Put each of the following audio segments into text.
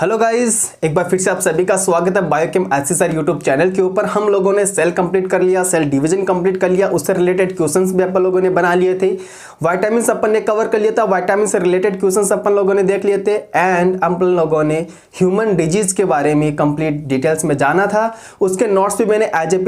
Hello guys, एक बार फिर से आप सभी का स्वागत है बायोकेम एचएसआर यूट्यूब चैनल के ऊपर। हम लोगों ने सेल कंप्लीट कर लिया, सेल डिवीजन कंप्लीट कर लिया, उससे रिलेटेड क्वेश्चंस भी अपन लोगों ने बना लिए थे। विटामिन्स अपन ने कवर कर लिया था, विटामिन से रिलेटेड क्वेश्चंस अपन लोगों ने देख लिए थे। एंड अपन लोगों ने ह्यूमन डिजीज के बारे में कंप्लीट डिटेल्स में जाना था। उसके नोट्स भी मैंने एज ए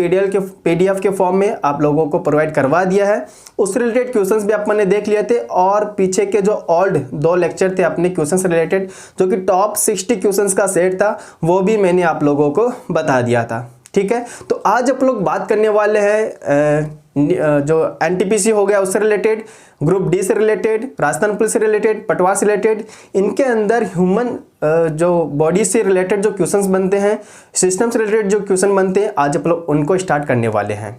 PDF के फॉर्म में आप लोगों को प्रोवाइड करवा दिया है। उससे रिलेटेड क्वेश्चंस भी अपन ने देख लिए थे और पीछे के जो ओल्ड 2 लेक्चर थे अपने क्वेश्चन से रिलेटेड, जो कि टॉप 60 क्वेश्चंस का सेट था, वो भी मैंने आप लोगों को बता दिया था। ठीक है, तो आज आप लोग बात करने वाले हैं जो NTPC हो गया उससे रिलेटेड, ग्रुप डी से रिलेटेड, राजस्थान पुलिस से रिलेटेड, पटवार से रिलेटेड। इनके अंदर ह्यूमन जो बॉडी से रिलेटेड जो क्वेश्चंस बनते हैं, सिस्टम से रिलेटेड जो क्वेश्चन बनते हैं, आज आप लोग उनको स्टार्ट करने वाले हैं।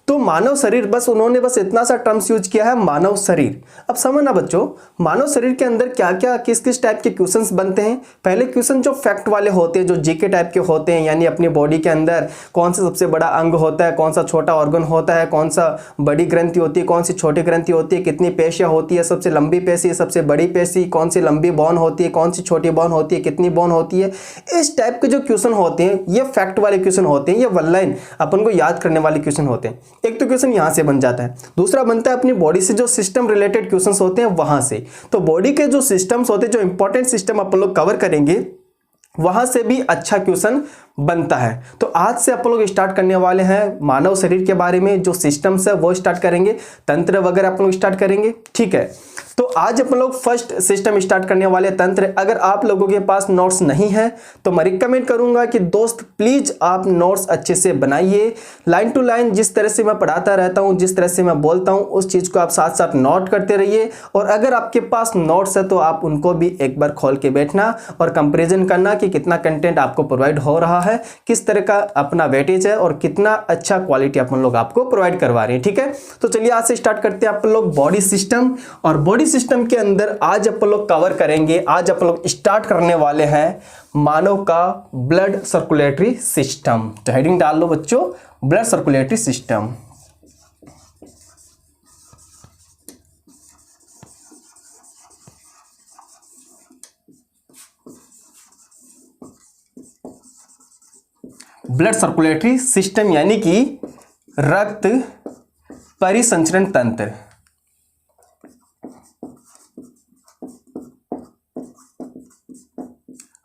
तो मानव शरीर, बस उन्होंने बस इतना सा टर्म्स यूज किया है, मानव शरीर। अब समझना बच्चों, मानव शरीर के अंदर क्या क्या किस किस टाइप के क्वेश्चंस बनते हैं। पहले क्वेश्चन जो फैक्ट वाले होते हैं, जो जीके टाइप के होते हैं, यानी अपनी बॉडी के अंदर कौन सा सबसे बड़ा अंग होता है, कौन सा छोटा ऑर्गन होता है, कौन सा बड़ी ग्रंथि होती है, कौन सी छोटी ग्रंथि होती है, कितनी पेशियां होती है, सबसे लंबी पेशी, सबसे बड़ी पेशी, कौन सी लंबी बोन होती है, कौन सी छोटी बोन होती है, कितनी बोन होती है। इस टाइप के जो क्वेश्चन होते हैं ये फैक्ट वाले क्वेश्चन होते हैं, ये वन लाइन अपन को याद करने वाले क्वेश्चन होते हैं। एक तो क्वेश्चन यहां से बन जाता है, दूसरा बनता है अपनी बॉडी से जो सिस्टम रिलेटेड क्वेश्चंस होते हैं वहां से। तो बॉडी के जो सिस्टम्स होते हैं, जो इंपॉर्टेंट सिस्टम अपन लोग कवर करेंगे, वहां से भी अच्छा क्वेश्चन बनता है। तो आज से अपन लोग स्टार्ट करने वाले हैं मानव शरीर के बारे में, जो सिस्टम्स है वो स्टार्ट करेंगे, तंत्र वगैरह अपन लोग स्टार्ट करेंगे। ठीक है, तो आज अपन लोग फर्स्ट सिस्टम स्टार्ट करने वाले तंत्र। अगर आप लोगों के पास नोट्स नहीं है तो मैं रिकमेंड करूंगा कि दोस्त प्लीज आप नोट्स अच्छे से बनाइए, लाइन टू लाइन। जिस तरह से मैं पढ़ाता रहता हूं, जिस तरह से मैं बोलता हूं, उस चीज को आप साथ साथ नोट करते रहिए। और अगर आपके पास नोट्स है तो आप उनको भी एक बार खोल के बैठना और कंपेरिजन करना कि कितना कंटेंट आपको प्रोवाइड हो रहा है, किस तरह का अपना वेटेज है और कितना अच्छा क्वालिटी अपन लोग आपको प्रोवाइड करवा रहे हैं। ठीक है, तो चलिए आज से स्टार्ट करते हैं अपन लोग बॉडी सिस्टम। और बॉडी सिस्टम के अंदर आज अपन लोग कवर करेंगे, आज अपन लोग स्टार्ट करने वाले हैं मानव का ब्लड सर्कुलेटरी सिस्टम। तो हेडिंग डाल लो बच्चों, blood circulatory system. Blood circulatory system यानी कि रक्त परिसंचरण तंत्र।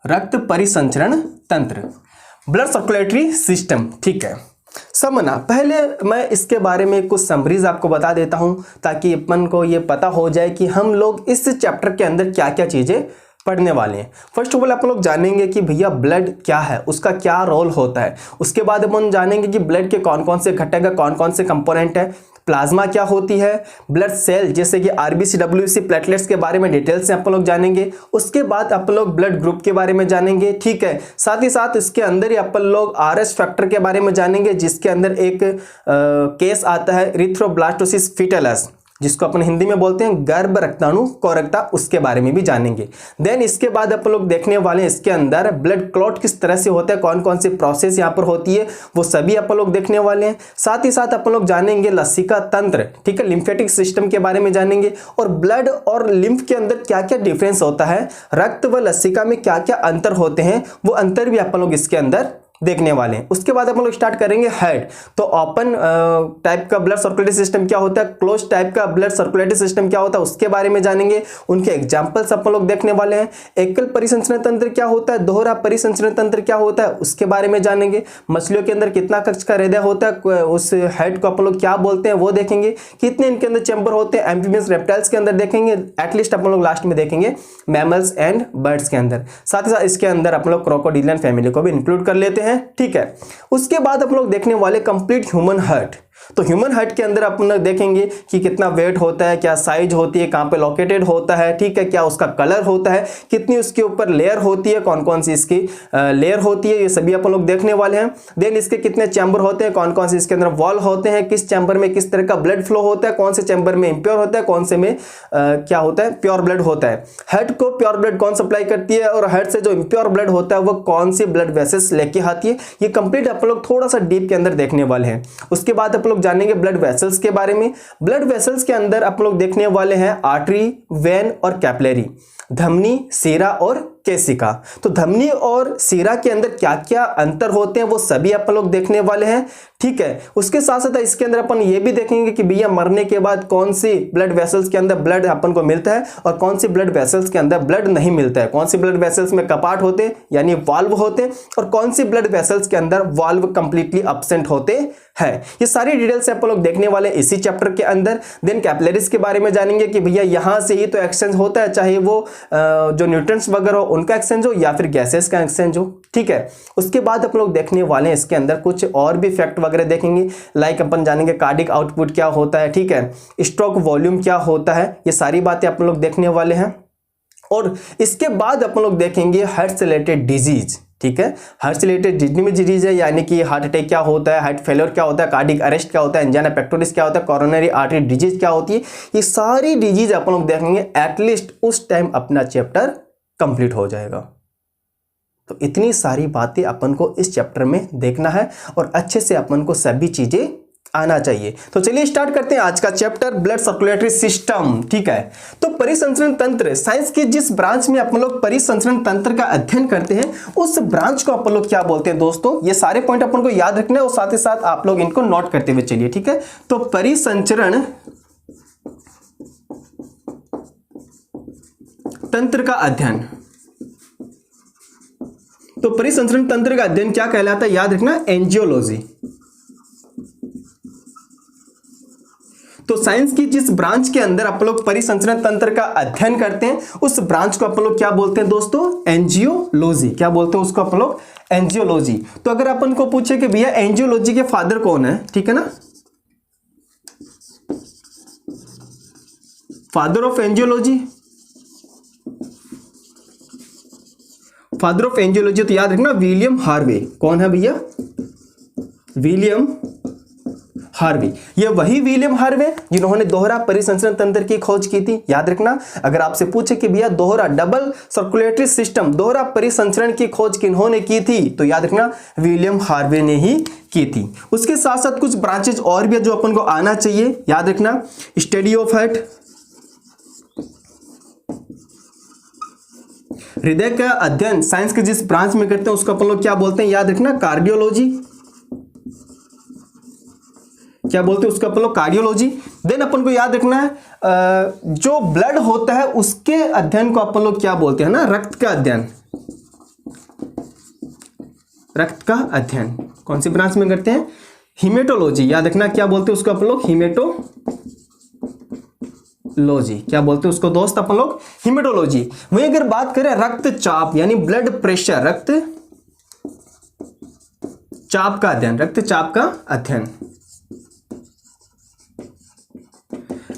रक्त परिसंचरण तंत्र, ब्लड सर्कुलेटरी सिस्टम। ठीक है, समझना। पहले मैं इसके बारे में कुछ समरीज आपको बता देता हूं ताकि अपन को ये पता हो जाए कि हम लोग इस चैप्टर के अंदर क्या क्या चीजें पढ़ने वाले हैं। फर्स्ट ऑफ ऑल आप लोग जानेंगे कि भैया ब्लड क्या है, उसका क्या रोल होता है। उसके बाद अपन जानेंगे कि ब्लड के कौन कौन से घटक है, कौन कौन से कंपोनेंट है। प्लाज्मा क्या होती है, ब्लड सेल जैसे कि RBC, WBC, प्लेटलेट्स के बारे में डिटेल से आप लोग जानेंगे। उसके बाद आप लोग ब्लड ग्रुप के बारे में जानेंगे। ठीक है, साथ ही साथ इसके अंदर ही अपन लोग RS फैक्टर के बारे में जानेंगे, जिसके अंदर एक केस आता है इरिथ्रोब्लास्टोसिस फीटलस, जिसको अपन हिंदी में बोलते हैं गर्भ रक्ताणु कोरकता, उसके बारे में भी जानेंगे। देन इसके बाद अपन लोग देखने वाले हैं इसके अंदर ब्लड क्लॉट किस तरह से होता है, कौन कौन सी प्रोसेस यहाँ पर होती है, वो सभी अपन लोग देखने वाले हैं। साथ ही साथ अपन लोग जानेंगे लसिका तंत्र। ठीक है, लिम्फेटिक सिस्टम के बारे में जानेंगे और ब्लड और लिम्फ के अंदर क्या क्या डिफरेंस होता है, रक्त व लसिका में क्या क्या अंतर होते हैं, वो अंतर भी अपन लोग इसके अंदर देखने वाले हैं। उसके बाद हम लोग स्टार्ट करेंगे हेड। तो ओपन टाइप का ब्लड सर्कुलेटरी सिस्टम क्या होता है, क्लोज टाइप का ब्लड सर्कुलेटरी सिस्टम क्या होता है, उसके बारे में जानेंगे। उनके एग्जांपल्स अपन लोग देखने वाले हैं। एकल परिसंचरण तंत्र क्या होता है, दोहरा परिसंचरण तंत्र क्या होता है, उसके बारे में जानेंगे। मछलियों के अंदर कितना कक्ष का हृदय होता है, उस हेड को अपन लोग क्या बोलते हैं वो देखेंगे। कितने इनके अंदर चैम्बर होते हैं, एम्फीबियंस रेप्टाइल्स के अंदर देखेंगे। एटलीस्ट अपन लोग लास्ट में देखेंगे मैमल्स एंड बर्ड्स के अंदर। साथ ही साथ इसके अंदर अपन लोग क्रोकोडिलियन फैमिली को भी इंक्लूड कर लेते हैं। ठीक है, उसके बाद अपन लोग देखने वाले कंप्लीट ह्यूमन हार्ट। तो ह्यूमन हार्ट के अंदर अपन लोग देखेंगे कि कितना वेट होता है, क्या साइज होती है, कहां पे लोकेटेड होता है। ठीक है, क्या उसका कलर होता है, कितनी उसके ऊपर लेयर होती है, कौन कौन सी इसकी लेयर होती है, ये सभी अपन लोग देखने वाले हैं। देन इसके कितने चैम्बर होते हैं, कौन कौन से इसके अंदर वॉल होते हैं, किस चैम्बर में किस तरह का ब्लड फ्लो होता है, कौन से चैम्बर में इंप्योर होता है, कौन से में क्या होता है, प्योर ब्लड होता है। हार्ट को प्योर ब्लड कौन सप्लाई करती है और हार्ट से जो इंप्योर ब्लड होता है वो कौन सी ब्लड वेसल्स लेके आती है, ये कंप्लीट अपन लोग थोड़ा सा डीप के अंदर देखने वाले हैं। उसके बाद अपन लोग जानेंगे ब्लड वेसल्स के बारे में। ब्लड वेसल्स के अंदर आप लोग देखने वाले हैं आर्टरी, वेन और कैपिलरी। धमनी, सीरा और केशिका। तो धमनी और सीरा के अंदर क्या क्या अंतर होते हैं वो सभी अपन लोग देखने वाले हैं, ठीक है। उसके साथ साथ इसके अंदर अपन ये भी देखेंगे कि भैया मरने के बाद कौन सी ब्लड वेसल्स के अंदर ब्लड अपन को मिलता है और कौन सी ब्लड वेसल्स के अंदर ब्लड नहीं मिलता है, कौन सी ब्लड वेसल्स में कपाट होते हैं यानी वाल्व होते हैं और कौन सी ब्लड वेसल्स के अंदर वाल्व कंप्लीटली एब्सेंट होते हैं। ये सारी डिटेल्स अपन लोग देखने वाले इसी चैप्टर के अंदर। देन कैपिलरीज के बारे में जानेंगे कि भैया यहां से ही तो एक्सचेंज होता है, चाहे वो जो न्यूट्रिएंट्स वगैरह हो उनका एक्सचेंज हो या फिर गैसेस का एक्सचेंज हो, ठीक है। उसके बाद अपन लोग देखने वाले हैं इसके अंदर कुछ और भी फैक्ट वगैरह देखेंगे, लाइक अपन जानेंगे कार्डिक आउटपुट क्या होता है, ठीक है, स्ट्रोक वॉल्यूम क्या होता है, ये सारी बातें अपन लोग देखने वाले हैं। और इसके बाद अपन लोग देखेंगे हार्ट से रिलेटेड डिजीज, ठीक है। हार्ट से रिलेटेड जितनी भी डिजीज है यानी कि हार्ट अटैक क्या होता है, हार्ट फेलियर क्या होता है, कार्डिक अरेस्ट क्या होता है, एंजाइना पेक्टोरिस क्या होता है, कोरोनरी आर्टरी डिजीज क्या होती है, ये सारी डिजीज अपन लोग देखेंगे। एटलीस्ट उस टाइम अपना चैप्टर कंप्लीट हो जाएगा। तो इतनी सारी बातें अपन को इस चैप्टर में देखना है और अच्छे से अपन को सभी चीजें आना चाहिए। तो चलिए स्टार्ट करते हैं आज का चैप्टर, ब्लड सर्कुलेटरी सिस्टम, ठीक है। तो परिसंचरण तंत्र, साइंस के जिस ब्रांच में अपन लोग परिसंचरण तंत्र का अध्ययन करते हैं उस ब्रांच को अपन लोग क्या बोलते हैं दोस्तों, ये सारे पॉइंट अपन को याद रखने और साथ ही साथ आप लोग इनको नोट करते हुए चलिए, ठीक है। तो परिसंचरण तंत्र का अध्ययन, तो परिसंचरण तंत्र का अध्ययन क्या कहलाता है, याद रखना, एंजियोलॉजी। तो साइंस की जिस ब्रांच के अंदर अपन लोग परिसंचरण तंत्र का अध्ययन करते हैं उस ब्रांच को अपन लोग क्या बोलते हैं दोस्तों, एंजियोलॉजी। क्या बोलते हैं उसको अपन लोग, एंजियोलॉजी। तो अगर अपन को पूछे कि भैया एंजियोलॉजी के फादर कौन है, ठीक है ना, father of angiology, father of angiology तो याद रखना विलियम हार्वे। कौन है भैया, विलियम हार्वे। ये वही विलियम हार्वे जिन्होंने दोहरा परिसंचरण तंत्र की खोज की थी, याद रखना। अगर आपसे पूछे कि भैया दोहरा डबल सर्कुलेटरी सिस्टम, दोहरा परिसंचरण की खोज किन्होंने की थी, तो याद रखना विलियम हार्वे ने ही की थी। उसके साथ साथ कुछ ब्रांचेज और भी जो अपन को आना चाहिए, याद रखना, स्टडी ऑफ हार्ट, हृदय का अध्ययन साइंस के जिस ब्रांच में करते हैं उसको अपन लोग क्या बोलते हैं, याद रखना, कार्डियोलॉजी। क्या बोलते हैं उसको अपन लोग, कार्डियोलॉजी। देन अपन को याद रखना है जो ब्लड होता है उसके अध्ययन को अपन लोग क्या बोलते हैं ना, रक्त का अध्ययन। रक्त का अध्ययन कौन सी ब्रांच में करते हैं, हीमेटोलॉजी। याद रखना क्या बोलते हैं उसको अपन लोग, हीमेटोलॉजी। क्या बोलते हैं उसको दोस्त अपन लोग, हीमेटोलॉजी। वहीं अगर बात करें रक्तचाप यानी ब्लड प्रेशर, रक्तचाप का अध्ययन, रक्तचाप का अध्ययन,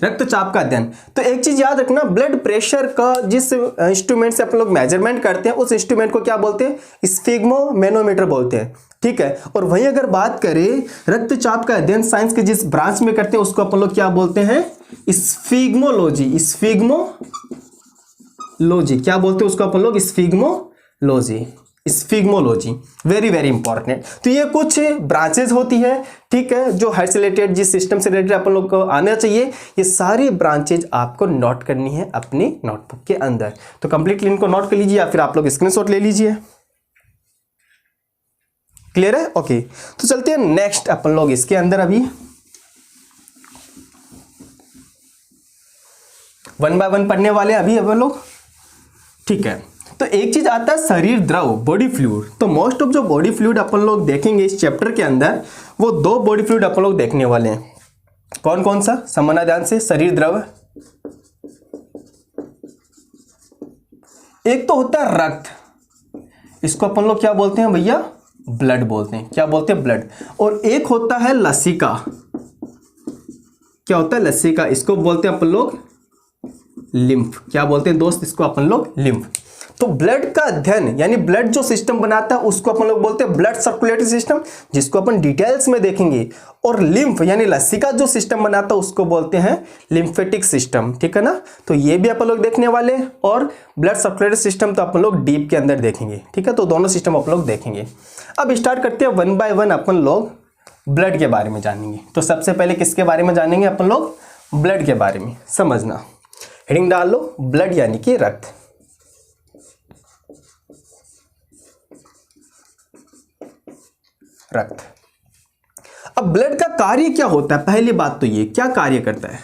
रक्तचाप का अध्ययन। तो एक चीज याद रखना, ब्लड प्रेशर का जिस इंस्ट्रूमेंट से अपन लोग मेजरमेंट करते हैं उस इंस्ट्रूमेंट को क्या बोलते हैं, स्फिग्मोमेनोमीटर बोलते हैं, ठीक है। और वहीं अगर बात करें रक्तचाप का अध्ययन साइंस के जिस ब्रांच में करते हैं उसको अपन लोग क्या बोलते हैं, स्फिग्मोलॉजी। स्फिग्मोलॉजी क्या बोलते हैं उसको अपन लोग, स्फिग्मोलॉजी। स्फिग्मोलॉजी वेरी वेरी इंपॉर्टेंट। तो ये कुछ ब्रांचेज होती है, ठीक है, जो हार्ट से रिलेटेड जिस सिस्टम से रिलेटेड अपन लोग को आना चाहिए, ये सारी ब्रांचेज आपको नोट करनी है अपनी नोटबुक के अंदर। तो कंप्लीटली इनको नोट कर लीजिए या फिर आप लोग स्क्रीनशॉट ले लीजिए। क्लियर है, ओके। तो चलते हैं नेक्स्ट अपन लोग इसके अंदर अभी 1 बाय 1 पढ़ने वाले अभी अपन लोग, ठीक है। तो एक चीज आता है शरीर द्रव, बॉडी फ्लूइड। तो मोस्ट ऑफ जो बॉडी फ्लूइड अपन लोग देखेंगे इस चैप्टर के अंदर वो 2 बॉडी फ्लूइड अपन लोग देखने वाले हैं। कौन कौन सा, समझना ध्यान से, शरीर द्रव। एक तो होता है रक्त, इसको अपन लोग क्या बोलते हैं भैया, ब्लड बोलते हैं। क्या बोलते हैं, ब्लड। और एक होता है लसिका। क्या होता है, लसिका, इसको बोलते हैं अपन लोग लिम्फ। क्या बोलते हैं दोस्त, इसको अपन लोग लिम्फ। तो ब्लड का अध्ययन यानी ब्लड जो सिस्टम बनाता है उसको अपन लोग बोलते हैं ब्लड सर्कुलेटरी सिस्टम, जिसको अपन डिटेल्स में देखेंगे। और लिम्फ यानी लसिका जो सिस्टम बनाता है उसको बोलते हैं लिम्फेटिक सिस्टम, ठीक है ना। तो ये भी अपन लोग देखने वाले हैं। और ब्लड सर्कुलेटरी सिस्टम तो अपन लोग डीप के अंदर देखेंगे, ठीक है। तो दोनों सिस्टम अपन लोग देखेंगे। अब स्टार्ट करते हैं 1 बाय 1 अपन लोग ब्लड के बारे में जानेंगे। तो सबसे पहले किसके बारे में जानेंगे अपन लोग, ब्लड के बारे में। समझना, हेडिंग डाल लो, ब्लड यानी कि रक्त। रक्त। अब ब्लड का कार्य क्या होता है, पहली बात तो ये क्या कार्य करता है।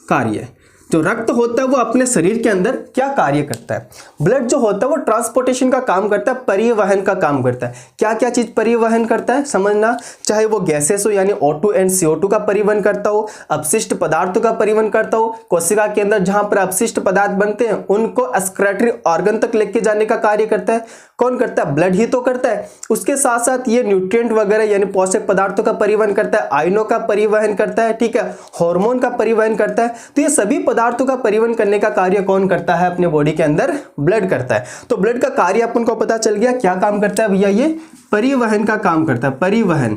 कार्य जो रक्त होता है वो अपने शरीर के अंदर क्या कार्य करता है। ब्लड जो होता है वो ट्रांसपोर्टेशन का काम करता है, परिवहन का काम करता है। क्या क्या चीज परिवहन करता है समझना, चाहे वो गैसेस हो यानी O2 एंड CO2 का परिवहन करता हो, अपशिष्ट पदार्थों का परिवहन करता हो, कोशिका के अंदर जहां पर अपशिष्ट पदार्थ बनते हैं उनको एक्सक्रीटरी ऑर्गन तक लेके जाने का कार्य करता है। कौन करता है, ब्लड ही तो करता है। उसके साथ साथ ये न्यूट्रिएंट वगैरह यानी पोषक पदार्थों का परिवहन करता है, आयनों का परिवहन करता है, ठीक है, हार्मोन का परिवहन करता है। तो ये सभी पदार्थों का परिवहन करने का कार्य कौन करता है अपने बॉडी के अंदर, ब्लड करता है। तो ब्लड का कार्य अपन को पता चल गया, क्या काम करता है भैया, ये परिवहन का काम करता है, परिवहन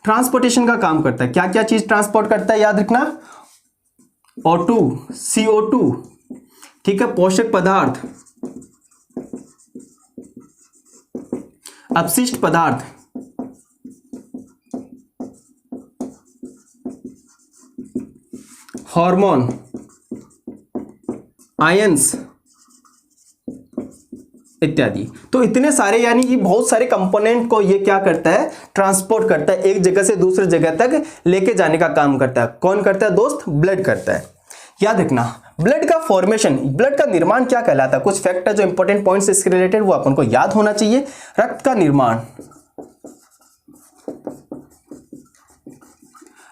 ट्रांसपोर्टेशन का काम करता है। क्या क्या चीज ट्रांसपोर्ट करता है याद रखना, O2 CO2, ठीक है, पोषक पदार्थ, अपशिष्ट पदार्थ, हार्मोन, आयंस इत्यादि। तो इतने सारे यानी कि बहुत सारे कंपोनेंट को ये क्या करता है, ट्रांसपोर्ट करता है, एक जगह से दूसरी जगह तक लेके जाने का काम करता है। कौन करता है दोस्त, ब्लड करता है। याद रखना ब्लड का फॉर्मेशन, ब्लड का निर्माण क्या कहलाता है। कुछ फैक्ट है जो इंपॉर्टेंट पॉइंट्स इसके रिलेटेड वो अपन को याद होना चाहिए। रक्त का निर्माण,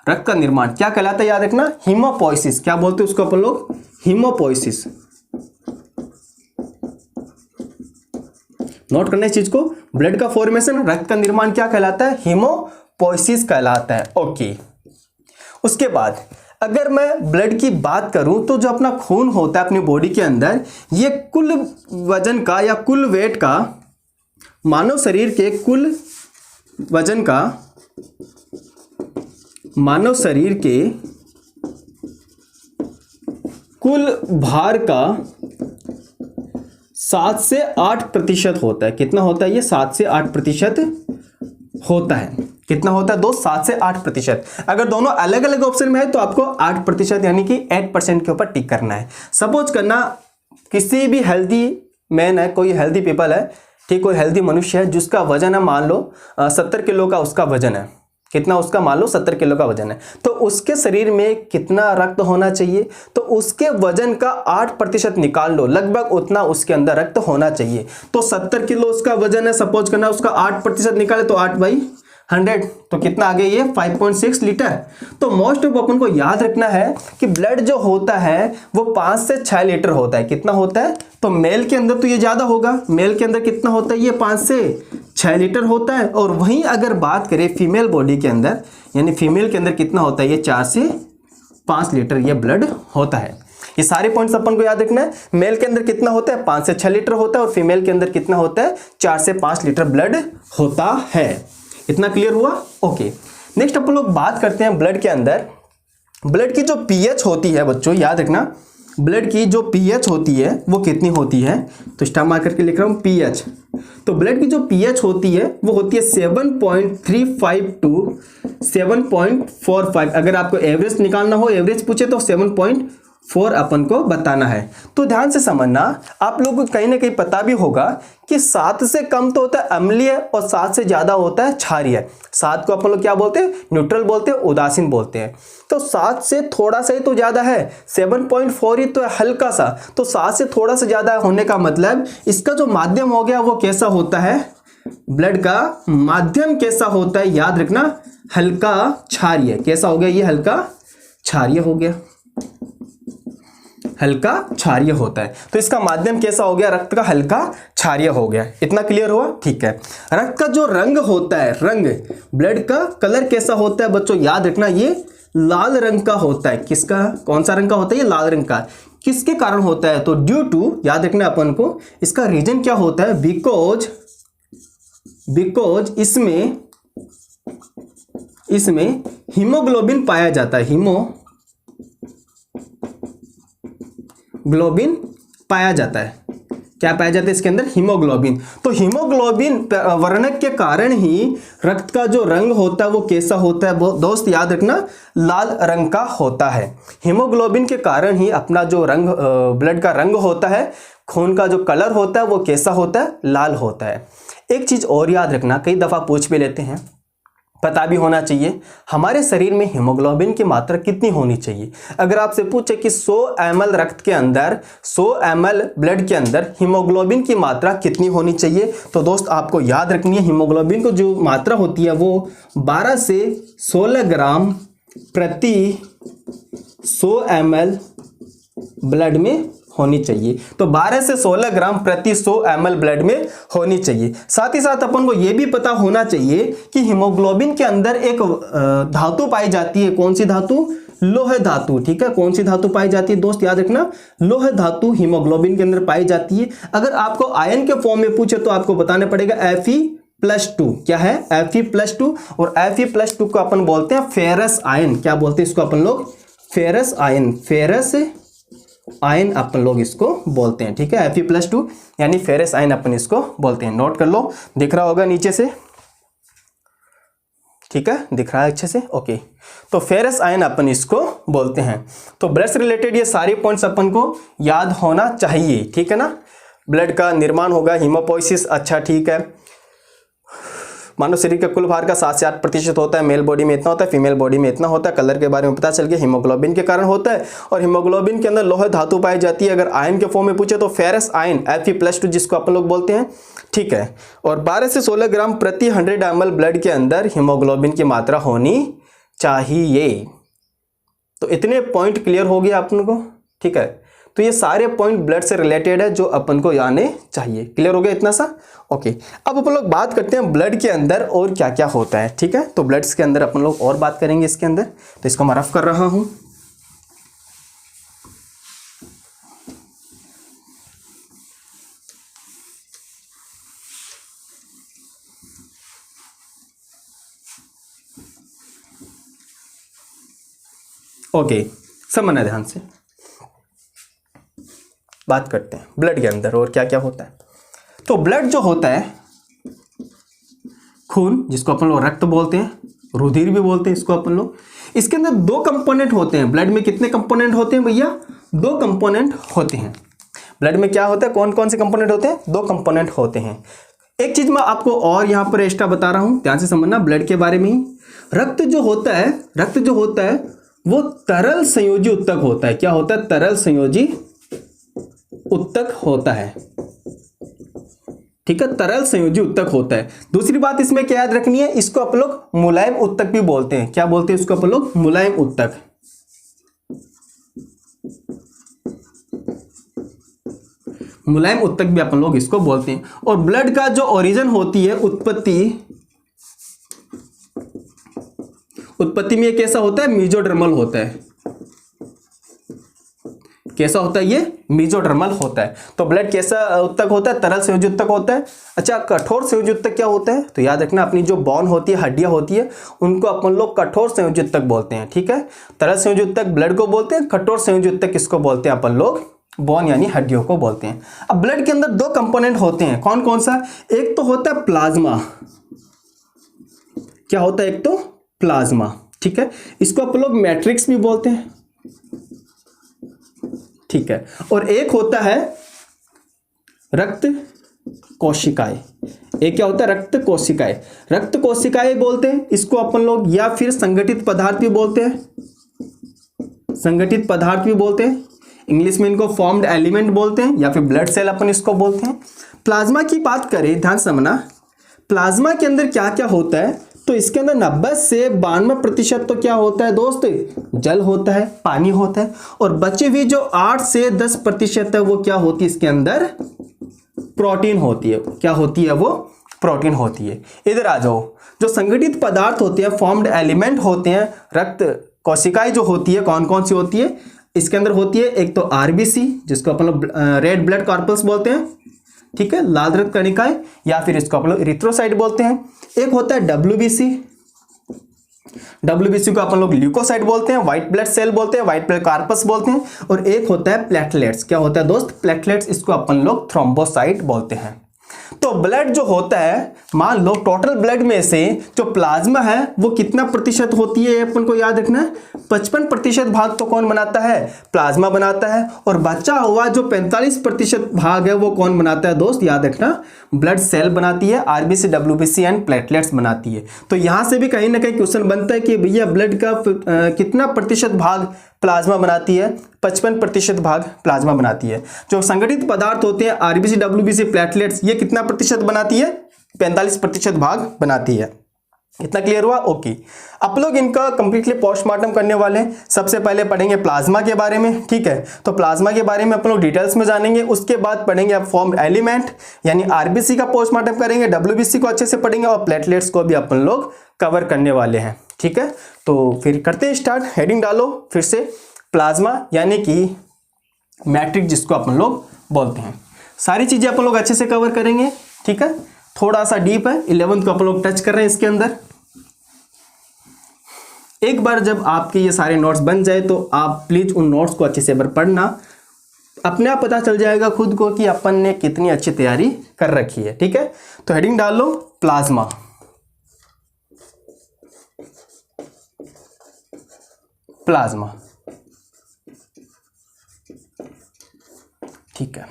रक्त का निर्माण क्या कहलाता है याद रखना, हीमोपोइसिस। क्या बोलते हैं उसको अपन लोग, हीमोपोइसिस। नोट करना इस चीज को, ब्लड का फॉर्मेशन, रक्त का निर्माण क्या कहलाता है, हीमोपोइसिस कहलाता है। ओके, उसके बाद अगर मैं ब्लड की बात करूं तो जो अपना खून होता है अपनी बॉडी के अंदर, ये कुल वजन का या कुल वेट का, मानव शरीर के कुल वजन का, मानव शरीर के कुल भार का 7 से 8% होता है। कितना होता है ये, 7 से 8% होता है। कितना होता है दोस्त, 7 से 8%। अगर दोनों अलग अलग ऑप्शन में है तो आपको 8% यानी कि 8% के ऊपर टिक करना है। सपोज करना किसी भी हेल्दी मैन है, कोई हेल्दी पीपल है, ठीक, कोई हेल्दी मनुष्य है जिसका वजन है मान लो 70 किलो का उसका वजन है। कितना उसका, मान लो 70 किलो का वजन है, तो उसके शरीर में कितना रक्त होना चाहिए, तो उसके वजन का 8% निकाल लो, लगभग उतना उसके अंदर रक्त होना चाहिए। तो 70 किलो उसका वजन है, सपोज करना उसका 8% निकाले तो 8/100, तो कितना आ गया ये 5.6 लीटर। तो मोस्ट ऑफ अपन को याद रखना है कि ब्लड जो होता है वो 5 से 6 लीटर होता है। कितना होता है, तो मेल के अंदर तो ये ज्यादा होगा, मेल के अंदर कितना होता है, ये 5 से 6 लीटर होता है। और वहीं अगर बात करें फीमेल बॉडी के अंदर, यानी फीमेल के अंदर कितना होता है, ये 4 से 5 लीटर ये ब्लड होता है। ये सारे पॉइंट्स अपन को याद रखना है। मेल के अंदर कितना होता है, 5 से 6 लीटर होता है, और फीमेल के अंदर कितना होता है, 4 से 5 लीटर ब्लड होता है। इतना क्लियर हुआ। ओके, नेक्स्ट अपन लोग बात करते हैं ब्लड के अंदर, ब्लड की जो पीएच होती है बच्चों, याद रखना ब्लड की जो पीएच होती है वो कितनी होती है, तो स्टार मार्क करके लिख रहा हूं पीएच। तो ब्लड की जो पीएच होती है वो होती है 7.35 टू 7.45। अगर आपको एवरेज निकालना हो, एवरेज पूछे तो 7.4 अपन को बताना है। तो ध्यान से समझना, आप लोगों को कहीं ना कहीं पता भी होगा कि 7 से कम तो होता है अम्लीय और 7 से ज्यादा होता है क्षारीय। 7 को अपन लोग क्या बोलते हैं, न्यूट्रल बोलते हैं, उदासीन बोलते हैं। तो 7 से थोड़ा सा ही तो ज्यादा है, 7.4 ही तो है, हल्का सा। तो 7 से थोड़ा सा ज्यादा होने का मतलब इसका जो माध्यम हो गया वो कैसा होता है, ब्लड का माध्यम कैसा होता है, याद रखना हल्का क्षारीय। कैसा हो गया ये, हल्का क्षारीय हो गया, हल्का क्षारीय होता है। तो इसका माध्यम कैसा हो गया, रक्त का हल्का क्षारीय हो गया। इतना क्लियर हुआ, ठीक है। रक्त का जो रंग होता है, रंग, ब्लड का कलर कैसा होता है बच्चों, याद रखना ये लाल रंग का होता है। किसका, कौन सा रंग का होता है, ये लाल रंग का। किसके कारण होता है, तो ड्यू टू, याद रखना अपन को इसका रीजन क्या होता है, बिकॉज इसमें हीमोग्लोबिन पाया जाता है, हीमोग्लोबिन पाया जाता है। क्या पाया जाता है इसके अंदर, हीमोग्लोबिन। तो हीमोग्लोबिन वर्णक के कारण ही रक्त का जो रंग होता है वो कैसा होता है, वो दोस्त याद रखना लाल रंग का होता है। हीमोग्लोबिन के कारण ही अपना जो रंग, ब्लड का रंग होता है, खून का जो कलर होता है वो कैसा होता है, लाल होता है। एक चीज और याद रखना, कई दफा पूछ भी लेते हैं, पता भी होना चाहिए हमारे शरीर में हीमोग्लोबिन की मात्रा कितनी होनी चाहिए। अगर आपसे पूछे कि 100 ml रक्त के अंदर, 100 ml ब्लड के अंदर हीमोग्लोबिन की मात्रा कितनी होनी चाहिए, तो दोस्त आपको याद रखनी है हीमोग्लोबिन को जो मात्रा होती है वो 12 से 16 ग्राम प्रति 100 ml ब्लड में होनी चाहिए। तो 12 से 16 ग्राम प्रति 100 ml ब्लड में होनी चाहिए। साथ ही साथ अपन को यह भी पता होना चाहिए कि हीमोग्लोबिन के अंदर एक धातु पाई जाती है। कौन सी धातु? लोह धातु। ठीक है, कौन सी धातु पाई जाती है दोस्त, याद रखना, लोह धातु हीमोग्लोबिन के अंदर पाई जाती है। अगर आपको आयन के फॉर्म में पूछे तो आपको बताना पड़ेगा Fe+2। क्या है? Fe+2। और Fe+2 को अपन बोलते हैं फेरस आयन। क्या बोलते हैं इसको अपन लोग? Ferrous ion. फेरस आयन अपन लोग इसको बोलते हैं। ठीक है, Fe+2 यानी फेरस आयन अपन इसको बोलते हैं। नोट कर लो, दिख रहा होगा नीचे से। ठीक है, दिख रहा है अच्छे से? ओके, तो फेरस आयन अपन इसको बोलते हैं। तो ब्लड से रिलेटेड ये सारे पॉइंट्स अपन को याद होना चाहिए। ठीक है ना। ब्लड का निर्माण होगा हीमोपोइसिस। अच्छा, ठीक है। मानव शरीर के कुल भार का 7 से 8% होता है। मेल बॉडी में इतना होता है, फीमेल बॉडी में इतना होता है। कलर के बारे में पता चल गया, हीमोग्लोबिन के कारण होता है। और हीमोग्लोबिन के अंदर लोह धातु पाई जाती है। अगर आयन के फॉर्म में पूछे तो फेरस आयन Fe+2 जिसको अपन लोग बोलते हैं। ठीक है, और 12 से 16 ग्राम प्रति 100 ml ब्लड के अंदर हीमोग्लोबिन की मात्रा होनी चाहिए। तो इतने पॉइंट क्लियर हो गए अपन को। ठीक है, तो ये सारे पॉइंट ब्लड से रिलेटेड है जो अपन को आने चाहिए। क्लियर हो गया इतना सा? ओके, अब अपन लोग बात करते हैं ब्लड के अंदर और क्या क्या होता है। ठीक है, तो ब्लड के अंदर अपन लोग और बात करेंगे इसके अंदर। तो इसको मैं रफ कर रहा हूं। ओके, समझना ध्यान से। बात करते हैं ब्लड के अंदर और क्या क्या होता है। तो ब्लड जो होता है, खून जिसको अपन लोग रक्त बोलते हैं, रुधिर भी बोलते हैं इसको अपन लोग। इसके अंदर 2 कंपोनेंट होते हैं। ब्लड में कितने कंपोनेंट होते हैं भैया? 2 कंपोनेंट होते हैं। ब्लड में क्या होता है? कौन कौन से कंपोनेंट होते हैं? 2 कंपोनेंट होते हैं। एक चीज मैं आपको और यहां पर एक्स्ट्रा बता रहा हूं, ध्यान से समझना ब्लड के बारे में ही। रक्त जो होता है वो तरल संयोजी उत्तक होता है। क्या होता है? तरल संयोजी उत्तक होता है। ठीक है, तरल संयोजी उत्तक होता है। दूसरी बात इसमें क्या याद रखनी है, इसको अपन लोग मुलायम उत्तक भी बोलते हैं। क्या बोलते हैं इसको अपन लोग? मुलायम उत्तक। मुलायम उत्तक भी अपन लोग इसको बोलते हैं। और ब्लड का जो ओरिजिन होती है, उत्पत्ति में ये कैसा होता है? मेसोडर्मल होता है। कैसा होता है? ये मेसोडर्मल होता है। तो ब्लड कैसा उत्तक होता है? तरल संयोजी उत्तक होता है। अच्छा, कठोर संयोजी उत्तक क्या होता है? तो याद रखना, अपनी जो बोन होती है, हड्डियां होती है, उनको अपन लोग कठोर संयोजी उत्तक बोलते हैं। ठीक है, तरल संयोजी उत्तक ब्लड को बोलते हैं, कठोर संयोजी उत्तक किसको बोलते हैं अपन लोग? बोन यानी हड्डियों को बोलते हैं। अब ब्लड के अंदर 2 कंपोनेंट होते हैं। कौन कौन सा? एक तो होता है प्लाज्मा। क्या होता है? एक तो प्लाज्मा। ठीक है, इसको अपन लोग मैट्रिक्स भी बोलते हैं। ठीक है, और एक होता है रक्त कोशिकाएं। एक क्या होता है? रक्त कोशिकाएं। रक्त कोशिकाएं बोलते हैं इसको अपन लोग, या फिर संगठित पदार्थ भी बोलते हैं। संगठित पदार्थ भी बोलते हैं, इंग्लिश में इनको फॉर्म्ड एलिमेंट बोलते हैं, या फिर ब्लड सेल अपन इसको बोलते हैं। प्लाज्मा की बात करें, ध्यान समझना, प्लाज्मा के अंदर क्या क्या होता है? तो इसके अंदर 90 से 92% तो क्या होता है दोस्त? जल होता है, पानी होता है। और बचे हुए जो 8 से 10% है वो क्या होती है? इसके अंदर प्रोटीन होती है। क्या होती है? वो प्रोटीन होती है। इधर आ जाओ, जो संगठित पदार्थ होते हैं, फॉर्म्ड एलिमेंट होते हैं, रक्त कोशिकाएं जो होती है, कौन कौन सी होती है? इसके अंदर होती है एक तो आरबीसी, जिसको अपन लोग रेड ब्लड कॉर्पस बोलते हैं। ठीक है, लाल रक्त कणिकाएं, या फिर इसको अपन लोग इरिथ्रोसाइट बोलते हैं। एक होता है डब्ल्यूबीसी। डब्ल्यूबीसी को अपन लोग ल्यूकोसाइट बोलते हैं, व्हाइट ब्लड सेल बोलते हैं, व्हाइट ब्लड कॉर्पस बोलते हैं। और एक होता है प्लेटलेट्स। क्या होता है दोस्त? प्लेटलेट्स, इसको अपन लोग थ्रोम्बोसाइट बोलते हैं। तो ब्लड जो होता है, मान लो टोटल ब्लड में से जो प्लाज्मा है वो कितना प्रतिशत होती है, अपन को याद रखना है 55% भाग तो कौन बनाता है, प्लाज्मा बनाता है, और बचा हुआ जो 45% भाग है वो कौन बनाता है दोस्त, याद रखना ब्लड सेल बनाती है, आरबीसी डब्ल्यूबीसी एंड प्लेटलेट्स बनाती है। तो यहां से भी कहीं ना कहीं क्वेश्चन बनता है कि भैया ब्लड का कितना प्रतिशत भाग प्लाज्मा बनाती है, 55% भाग प्लाज्मा बनाती है। जो संगठित पदार्थ होते हैं आरबीसी डब्ल्यूबीसी प्लेटलेट्स, ये कितना प्रतिशत बनाती है, 45% भाग बनाती है। इतना क्लियर हुआ? ओके। आप लोग इनका कंप्लीटली पोस्टमार्टम करने वाले हैं। सबसे पहले पढ़ेंगे प्लाज्मा के बारे में, ठीक है। तो प्लाज्मा के बारे में अपन लोग डिटेल्स में जानेंगे। उसके बाद पढ़ेंगे आप फॉर्म एलिमेंट, यानी आरबीसी का पोस्टमार्टम करेंगे, डब्ल्यूबीसी को अच्छे से पढ़ेंगे और प्लेटलेट्स को भी अपन लोग कवर करने वाले हैं, ठीक है। तो फिर करते हैं स्टार्ट। हेडिंग डालो फिर से, प्लाज्मा यानी कि मैट्रिक्स जिसको अपन लोग बोलते हैं। सारी चीजें अपन लोग अच्छे से कवर करेंगे, ठीक है। थोड़ा सा डीप है, 11th को अपन लोग टच कर रहे हैं इसके अंदर। एक बार जब आपके ये सारे नोट्स बन जाए तो आप प्लीज उन नोट्स को अच्छे से बार पढ़ना, अपने आप पता चल जाएगा खुद को कि अपन ने कितनी अच्छी तैयारी कर रखी है, ठीक है। तो हेडिंग डाल लो प्लाज्मा। प्लाज्मा, ठीक है।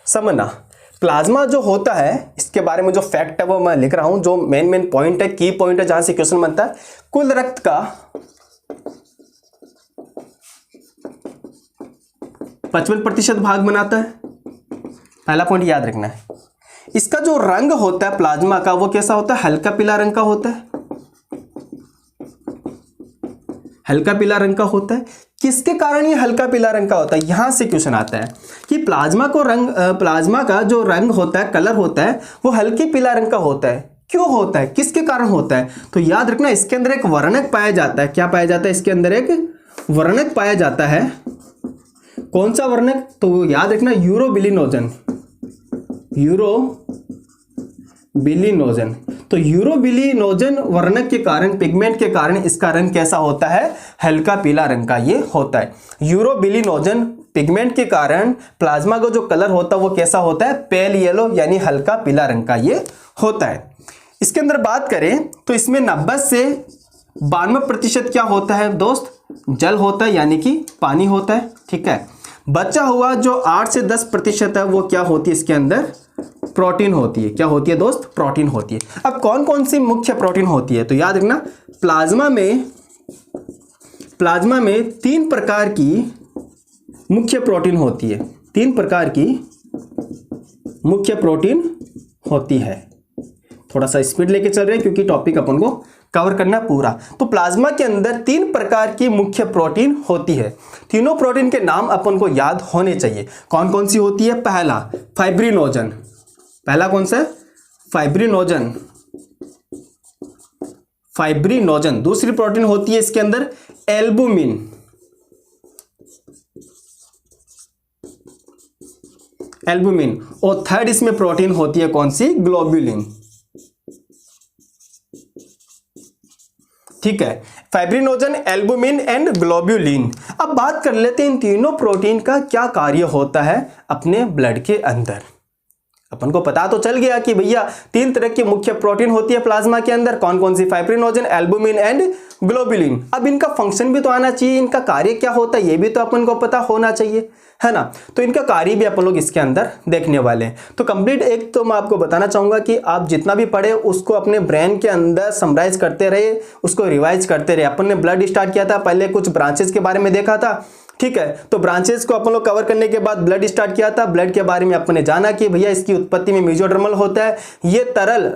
समझना प्लाज्मा जो होता है इसके बारे में जो फैक्ट है वो मैं लिख रहा हूं, जो मेन पॉइंट है, की पॉइंट है, जहां से क्वेश्चन बनता है। कुल रक्त का 55% भाग बनाता है, पहला पॉइंट याद रखना है। इसका जो रंग होता है प्लाज्मा का वो कैसा होता है, हल्का पीला रंग का होता है, हल्का पीला रंग का होता है। किसके कारण ये हल्का पीला रंग का होता है, यहां से क्वेश्चन आता है कि प्लाज्मा का जो रंग होता है, कलर होता है, वो हल्के पीला रंग का होता है। क्यों होता है, किसके कारण होता है, तो याद रखना इसके अंदर एक वर्णक पाया जाता है। क्या पाया जाता है, इसके अंदर एक वर्णक पाया जाता है। कौन सा वर्णक, तो याद रखना यूरोबिलिनोजन, यूरोबिलिनोजन। तो यूरोबिलिनोजन वर्णक के कारण, पिगमेंट के कारण इसका रंग कैसा होता है, हल्का पीला रंग का ये होता है। यूरोबिलिनोजन पिगमेंट के कारण प्लाज्मा का जो कलर होता है वो कैसा होता है, पेल येलो यानी हल्का पीला रंग का ये होता है। इसके अंदर बात करें तो इसमें 90 से 92% क्या होता है दोस्त, जल होता है यानी कि पानी होता है, ठीक है। बचा हुआ जो 8 से 10% है वो क्या होती है, इसके अंदर प्रोटीन होती है। क्या होती है दोस्त, प्रोटीन होती है। अब कौन कौन सी मुख्य प्रोटीन होती है, तो याद रखना प्लाज्मा में 3 प्रकार की मुख्य प्रोटीन होती है, 3 प्रकार की मुख्य प्रोटीन होती है। थोड़ा सा स्पीड लेके चल रहे हैं क्योंकि टॉपिक अपन को कवर करना पूरा। तो प्लाज्मा के अंदर 3 प्रकार की मुख्य प्रोटीन होती है। तीनों प्रोटीन के नाम अपन को याद होने चाहिए। कौन कौन सी होती है, पहला फाइब्रिनोजन, पहला कौन सा, फाइब्रिनोजन, फाइब्रिनोजन। दूसरी प्रोटीन होती है इसके अंदर एल्बुमिन, एल्बुमिन। और थर्ड इसमें प्रोटीन होती है कौन सी, ग्लोब्यूलिन, ठीक है। Fibrinogen, albumin and globulin. अब बात कर लेते हैं इन तीनों प्रोटीन का क्या कार्य होता है अपने ब्लड के अंदर। अपन को पता तो चल गया कि भैया 3 तरह की मुख्य प्रोटीन होती है प्लाज्मा के अंदर। कौन कौन सी, फाइब्रिनोजन, एल्बुमिन एंड ग्लोब्यूलिन। अब इनका फंक्शन भी तो आना चाहिए, इनका कार्य क्या होता है ये भी तो अपन को पता होना चाहिए, है ना। तो इनका कार्य भी अपन लोग इसके अंदर देखने वाले हैं। तो कंप्लीट एक तो मैं आपको बताना चाहूंगा कि आप जितना भी पढ़े उसको अपने ब्रेन के अंदर समराइज करते रहे, उसको रिवाइज करते रहे। अपन ने ब्लड स्टार्ट किया था, पहले कुछ ब्रांचेस के बारे में देखा था, ठीक है। तो ब्रांचेस को अपन लोग कवर करने के बाद ब्लड स्टार्ट किया था। ब्लड के बारे में अपन ने जाना कि भैया इसकी उत्पत्ति में मेसोडर्मल होता है, ये तरल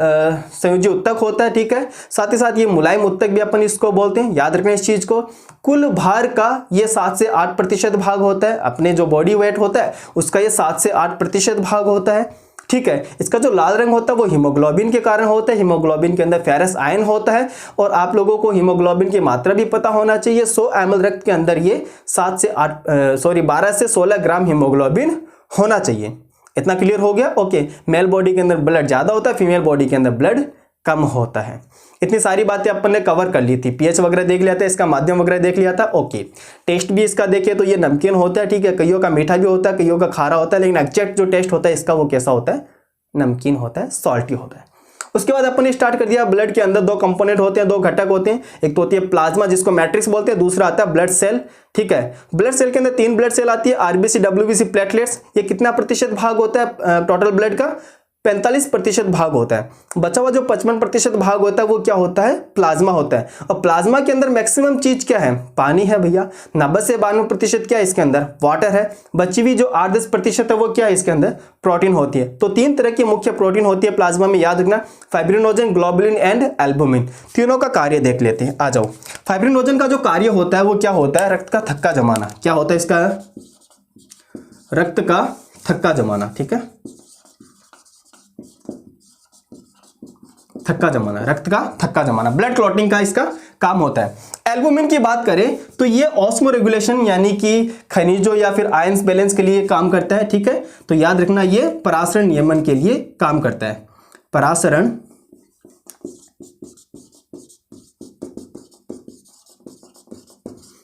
संयोजी उत्तक होता है, ठीक है। साथ ही साथ ये मुलायम उत्तक भी अपन इसको बोलते हैं, याद रखना इस चीज को। कुल भार का ये 7 से 8% भाग होता है। अपने जो बॉडी वेट होता है उसका ये 7 से 8% भाग होता है, ठीक है। इसका जो लाल रंग होता है वो हीमोग्लोबिन के कारण होता है। हीमोग्लोबिन के अंदर फेरस आयन होता है और आप लोगों को हीमोग्लोबिन की मात्रा भी पता होना चाहिए। 100 ml रक्त के अंदर ये 12 से 16 ग्राम हीमोग्लोबिन होना चाहिए। इतना क्लियर हो गया, ओके। मेल बॉडी के अंदर ब्लड ज्यादा होता है, फीमेल बॉडी के अंदर ब्लड कम होता है। इतनी सारी बातें अपन ने कवर कर ली थी। पीएच वगैरह देख लिया था, इसका माध्यम वगैरह देख लिया था, ओके। टेस्ट भी इसका देखे तो ये नमकीन होता है, ठीक है। कईयों का मीठा भी होता है, कईयों का खारा होता है, लेकिन एग्जैक्ट जो टेस्ट होता है इसका वो कैसा होता है, नमकीन होता है, सॉल्टी होता है। उसके बाद अपन ने स्टार्ट कर दिया, ब्लड के अंदर दो कंपोनेंट होते हैं, दो घटक होते हैं। एक तो होती है प्लाज्मा जिसको मैट्रिक्स बोलते हैं, दूसरा आता है ब्लड सेल। ठीक है, ब्लड सेल के अंदर 3 ब्लड सेल आती है, आरबीसी, डब्ल्यूबीसी, प्लेटलेट्स। ये कितना प्रतिशत भाग होता है टोटल ब्लड का? 45% भाग होता है। बचा हुआ जो 55% भाग होता है वो क्या होता है? प्लाज्मा होता है। और प्लाज्मा के अंदर मैक्सिमम चीज क्या है? पानी है भैया। 90 से 92% क्या है इसके अंदर? वाटर है। बची हुई जो 8-10% है वो क्या है इसके अंदर? प्रोटीन होती है। तो 3 तरह की मुख्य प्रोटीन होती है प्लाज्मा में, याद रखना, फाइब्रिनोजन, ग्लोबुलिन एंड एल्बुमिन। तीनों का कार्य देख लेते हैं, आ जाओ। फाइब्रिनोजन का जो कार्य होता है वो क्या होता है? रक्त का थक्का जमाना। क्या होता है इसका? रक्त का थक्का जमाना। ठीक है, थक्का जमाना, रक्त का थक्का जमाना, ब्लड क्लॉटिंग का इसका काम होता है। एल्बुमिन की बात करें तो ये ऑस्मो रेगुलेशन यानी कि खनिजों या फिर आयंस बैलेंस के लिए काम करता है। ठीक है, तो याद रखना ये परासरण नियमन के लिए काम करता है। परासरण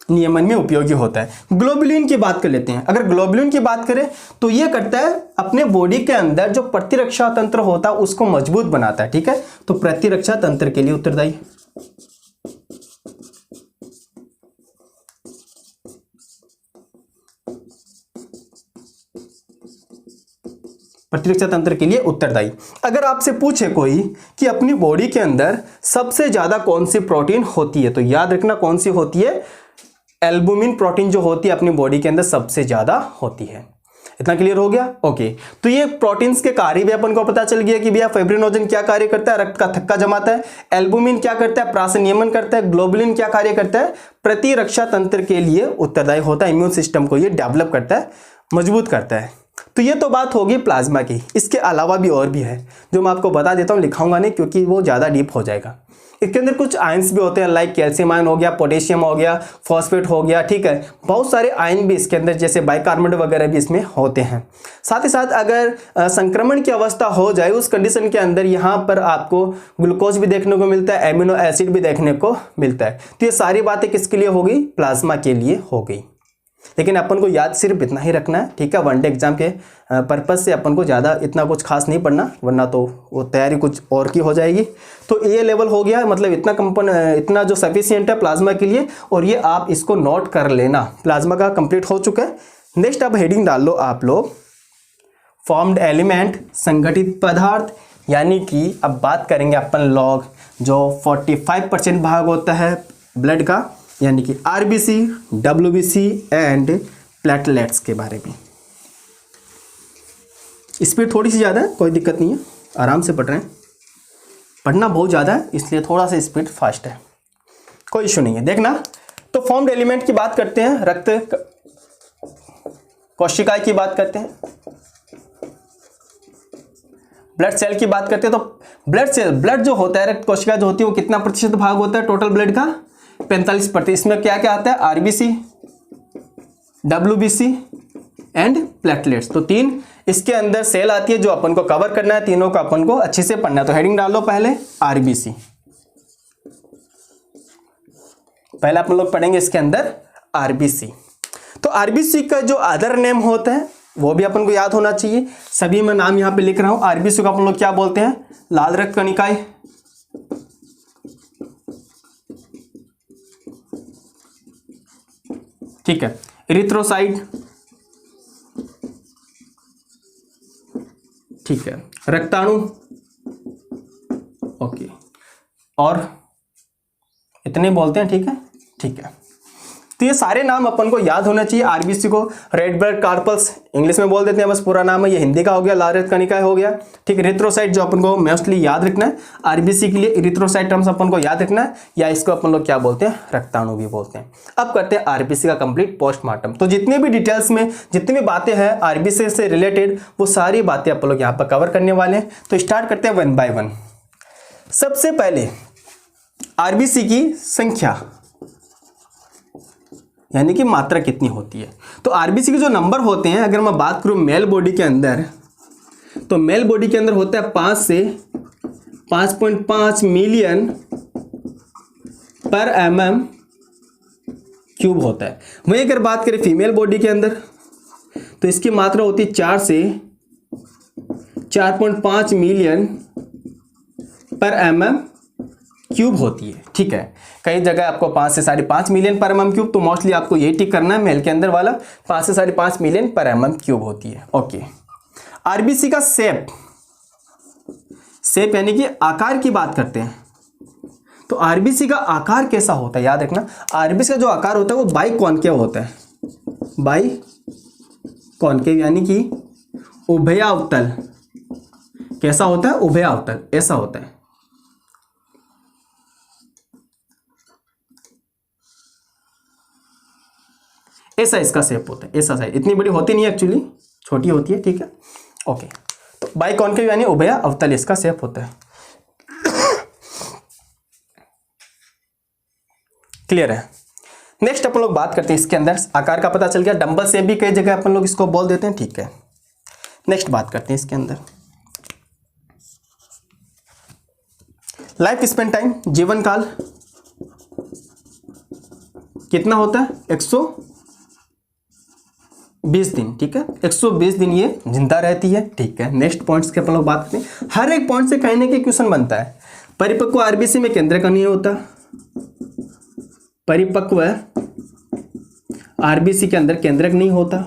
नियमन में उपयोगी होता है। ग्लोबुलिन की बात कर लेते हैं। अगर ग्लोबुलिन की बात करें तो ये करता है अपने बॉडी के अंदर जो प्रतिरक्षा तंत्र होता है उसको मजबूत बनाता है। ठीक है, तो प्रतिरक्षा तंत्र के लिए उत्तरदायी। प्रतिरक्षा तंत्र के लिए उत्तरदायी। अगर आपसे पूछे कोई कि अपनी बॉडी के अंदर सबसे ज्यादा कौन सी प्रोटीन होती है, तो याद रखना कौन सी होती है? एल्बुमिन प्रोटीन जो होती है अपनी बॉडी के अंदर सबसे ज्यादा होती है। इतना क्लियर हो गया? ओके, तो ये प्रोटीन्स के कार्य भी अपन को पता चल गया कि भैया फाइब्रिनोजन क्या कार्य करता है? रक्त का थक्का जमाता है। एल्बुमिन क्या करता है? प्राशन नियमन करता है। ग्लोबुलिन क्या कार्य करता है? प्रतिरक्षा तंत्र के लिए उत्तरदायी होता है। इम्यून सिस्टम को ये डेवलप करता है, मजबूत करता है। तो ये तो बात होगी प्लाज्मा की। इसके अलावा भी और भी है जो मैं आपको बता देता हूँ, लिखाऊंगा नहीं क्योंकि वो ज़्यादा डीप हो जाएगा। इसके अंदर कुछ आयंस भी होते हैं, लाइक कैल्शियम आयन हो गया, पोटेशियम हो गया, फॉस्फेट हो गया। ठीक है, बहुत सारे आयन भी इसके अंदर जैसे बाइकार्बोनेट वगैरह भी इसमें होते हैं। साथ ही साथ अगर संक्रमण की अवस्था हो जाए उस कंडीशन के अंदर यहाँ पर आपको ग्लूकोज भी देखने को मिलता है, एमिनो एसिड भी देखने को मिलता है। तो ये सारी बातें किसके लिए हो गई? प्लाज्मा के लिए हो गई। लेकिन अपन को याद सिर्फ इतना ही रखना है। ठीक है, वनडे एग्जाम के पर्पज से अपन को ज़्यादा इतना कुछ खास नहीं पढ़ना, वरना तो वो तैयारी कुछ और की हो जाएगी। तो ये लेवल हो गया, मतलब इतना जो सफिशियंट है प्लाज्मा के लिए, और ये आप इसको नोट कर लेना। प्लाज्मा का कंप्लीट हो चुका है। नेक्स्ट अब हेडिंग डाल लो आप लोग, फॉर्म्ड एलिमेंट, संगठित पदार्थ, यानी कि अब बात करेंगे अपन लोग जो 45% भाग होता है ब्लड का, यानी कि आरबीसी, डब्ल्यूबीसी एंड प्लेटलेट्स के बारे में। स्पीड थोड़ी सी ज़्यादा है, कोई दिक्कत नहीं है, आराम से पढ़ रहे हैं। पढ़ना बहुत ज़्यादा है इसलिए थोड़ा सा स्पीड फास्ट है, कोई इशू नहीं है। देखना, तो फॉर्म्ड एलिमेंट की बात करते हैं, रक्त कोशिकाएं की बात करते हैं, ब्लड सेल की बात करते हैं। तो ब्लड जो होता है, रक्त कोशिका जो होती है वो कितना प्रतिशत भाग होता है टोटल ब्लड का? 45%। इसमें क्या क्या आता है? RBC, WBC and platelets. तो 3 इसके अंदर सेल आती है जो अपन को कवर करना है, तीनों को अपन को अच्छे से पढ़ना है। तो हेडिंग डाल लो पहले आरबीसी। पहले अपन लोग पढ़ेंगे इसके अंदर आरबीसी। तो आरबीसी का जो अदर नेम होता है वो भी अपन को याद होना चाहिए। सभी मैं नाम यहां पे लिख रहा हूं। आरबीसी को अपन लोग क्या बोलते हैं? लाल रक्त कणिकाएं, ठीक है, इरिथ्रोसाइट, ठीक है, रक्ताणु, ओके, और इतने बोलते हैं। ठीक है, ठीक है। तो ये सारे नाम अपन को याद होना चाहिए। आरबीसी को रेड ब्लड कार्पल्स इंग्लिश में बोल देते हैं, बस पूरा नाम है, ये हिंदी का हो गया। लाल रक्त कणिकाएं हो गया, ठीक है। इरिथ्रोसाइट जो अपन को मोस्टली याद रखना है, आरबीसी के लिए इरिथ्रोसाइट टर्म्स अपन को याद रखना है, या इसको अपन लोग क्या बोलते हैं? रक्ताणु भी बोलते हैं। अब करते हैं आरबीसी का कंप्लीट पोस्टमार्टम। तो जितने भी डिटेल्स में जितनी भी बातें हैं आरबीसी से रिलेटेड वो सारी बातें अपन लोग यहाँ पर कवर करने वाले हैं। तो स्टार्ट करते हैं 1 बाय 1। सबसे पहले आरबीसी की संख्या यानी कि मात्रा कितनी होती है। तो आरबीसी के जो नंबर होते हैं, अगर मैं बात करूं मेल बॉडी के अंदर, तो मेल बॉडी के अंदर होता है 5 से 5.5 मिलियन पर mm³ होता है। वहीं अगर बात करें फीमेल बॉडी के अंदर तो इसकी मात्रा होती है 4 से 4.5 मिलियन पर mm³ होती है। ठीक है, कई जगह आपको 5 से 5.5 मिलियन पर mm³, तो मोस्टली आपको यही टिक करना है मेल के अंदर वाला, 5 से 5.5 मिलियन पर mm³ होती है। ओके, आरबीसी का शेप यानी कि आकार की बात करते हैं, तो आरबीसी का आकार कैसा होता है, याद रखना आरबीसी का जो आकार होता है वो बाई कॉनकेव होता है, बाई कॉनकेव यानी कि उभयावतल। कैसा होता है, उभयावतल, ऐसा होता है। ऐसा इसका शेप होता है, ऐसा साइज, इतनी बड़ी होती नहीं है एक्चुअली, छोटी होती है। ठीक है, ओके, तो बाई कॉनकेव यानी उभयावतल इसका शेप होता है। क्लियर है। नेक्स्ट अपन लोग बात करते हैं, इसके अंदर आकार का पता चल गया, डंबल शेप भी कई जगह अपन लोग इसको बोल देते हैं। ठीक है, नेक्स्ट बात करते हैं इसके अंदर लाइफ स्पेन टाइम, जीवन काल कितना होता है, 120 दिन। ठीक है, 120 दिन ये जिंदा रहती है। ठीक है, नेक्स्ट पॉइंट्स के अपन लोग बात करते हैं, हर एक पॉइंट से कहीं ना कहीं क्वेश्चन बनता है। परिपक्व आरबीसी में केंद्रक नहीं होता, परिपक्व आरबीसी के अंदर केंद्रक नहीं होता,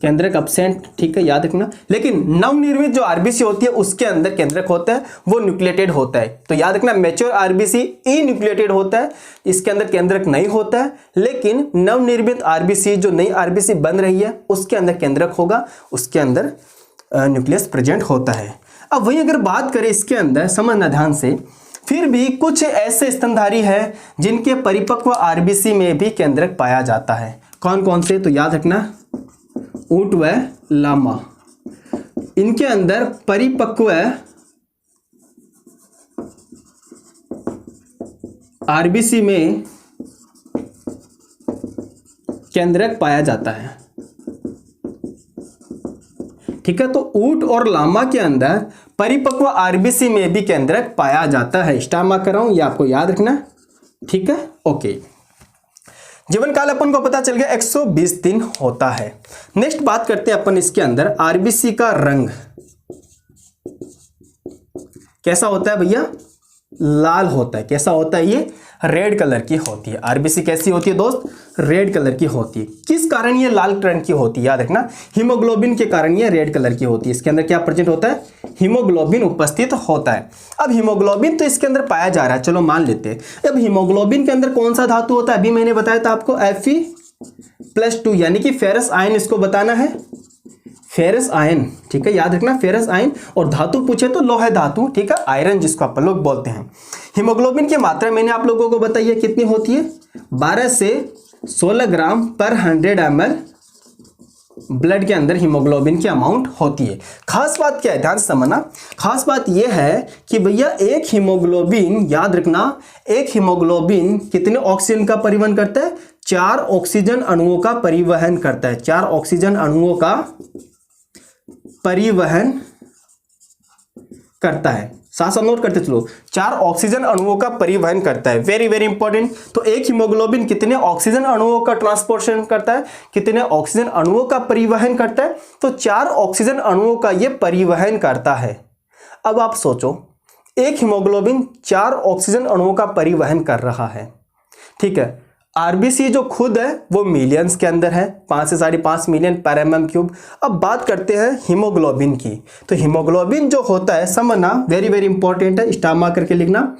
केंद्रक एब्सेंट। ठीक है, याद रखना। लेकिन नवनिर्मित जो आरबीसी होती है उसके अंदर केंद्रक होता है, वो न्यूक्लिएटेड होता है। तो याद रखना मैच्योर आरबीसी इन्यूक्लिएटेड होता है, इसके अंदर केंद्रक नहीं होता है। लेकिन नवनिर्मित आरबीसी जो नई आरबीसी बन रही है उसके अंदर केंद्रक होगा, उसके अंदर न्यूक्लियस प्रेजेंट होता है। अब वही अगर बात करें इसके अंदर, समझना ध्यान से, फिर भी कुछ ऐसे स्तनधारी है जिनके परिपक्व आरबीसी में भी केंद्रक पाया जाता है। कौन कौन से, तो याद रखना ऊंट व लामा, इनके अंदर परिपक्व आरबीसी में केंद्रक पाया जाता है। ठीक है, तो ऊंट और लामा के अंदर परिपक्व आरबीसी में भी केंद्रक पाया जाता है। स्टार मार्क कर रहा हूं, ये आपको याद रखना। ठीक है, ओके। जीवन काल अपन को पता चल गया 120 दिन होता है। नेक्स्ट बात करते हैं अपन इसके अंदर आरबीसी का रंग कैसा होता है भैया, लाल होता है। कैसा होता है, ये रेड कलर की होती है। आरबीसी कैसी होती है दोस्त, रेड कलर की होती है। किस कारण ये लाल रंग की होती है, याद रखना हीमोग्लोबिन के कारण ये रेड कलर की होती है। इसके अंदर क्या प्रेजेंट होता है, हीमोग्लोबिन उपस्थित होता है। अब हीमोग्लोबिन तो इसके अंदर पाया जा रहा है, चलो मान लेते हैं। अब हीमोग्लोबिन के अंदर कौन सा धातु होता है, अभी मैंने बताया था आपको Fe+2 यानी कि फेरस आयन, इसको बताना है फेरस आयन। ठीक है, याद रखना फेरस आयन। और धातु पूछे तो लोह धातु, ठीक है, आयरन जिसको अपन लोग बोलते हैं। हीमोग्लोबिन की मात्रा मैंने आप लोगों को बताई है कितनी होती है, 12 से 16 ग्राम पर 100 ml ब्लड के अंदर हीमोग्लोबिन की अमाउंट होती है। खास बात क्या है, ध्यान से समझना, खास बात यह है कि भैया एक हीमोग्लोबिन, याद रखना एक हीमोग्लोबिन कितने ऑक्सीजन का परिवहन करता है, 4 ऑक्सीजन अणुओं का परिवहन करता है। 4 ऑक्सीजन अणुओं का परिवहन करता है। साथ साथ नोट करते चलो, 4 ऑक्सीजन अणुओं का परिवहन करता है। Very very important. तो एक हीमोग्लोबिन कितने ऑक्सीजन अणुओं का ट्रांसपोर्टेशन करता है, कितने ऑक्सीजन अणुओं का परिवहन करता है, तो 4 ऑक्सीजन अणुओं का यह परिवहन करता है। अब आप सोचो, एक हीमोग्लोबिन 4 ऑक्सीजन अणुओं का परिवहन कर रहा है। ठीक है, आरबीसी जो खुद है वो मिलियंस के अंदर है, 5 से 5.5 मिलियन पर mm³। अब बात करते हैं हीमोग्लोबिन की। तो हीमोग्लोबिन जो होता है, समझना वेरी वेरी इंपॉर्टेंट है, स्टार मार्क करके लिखना।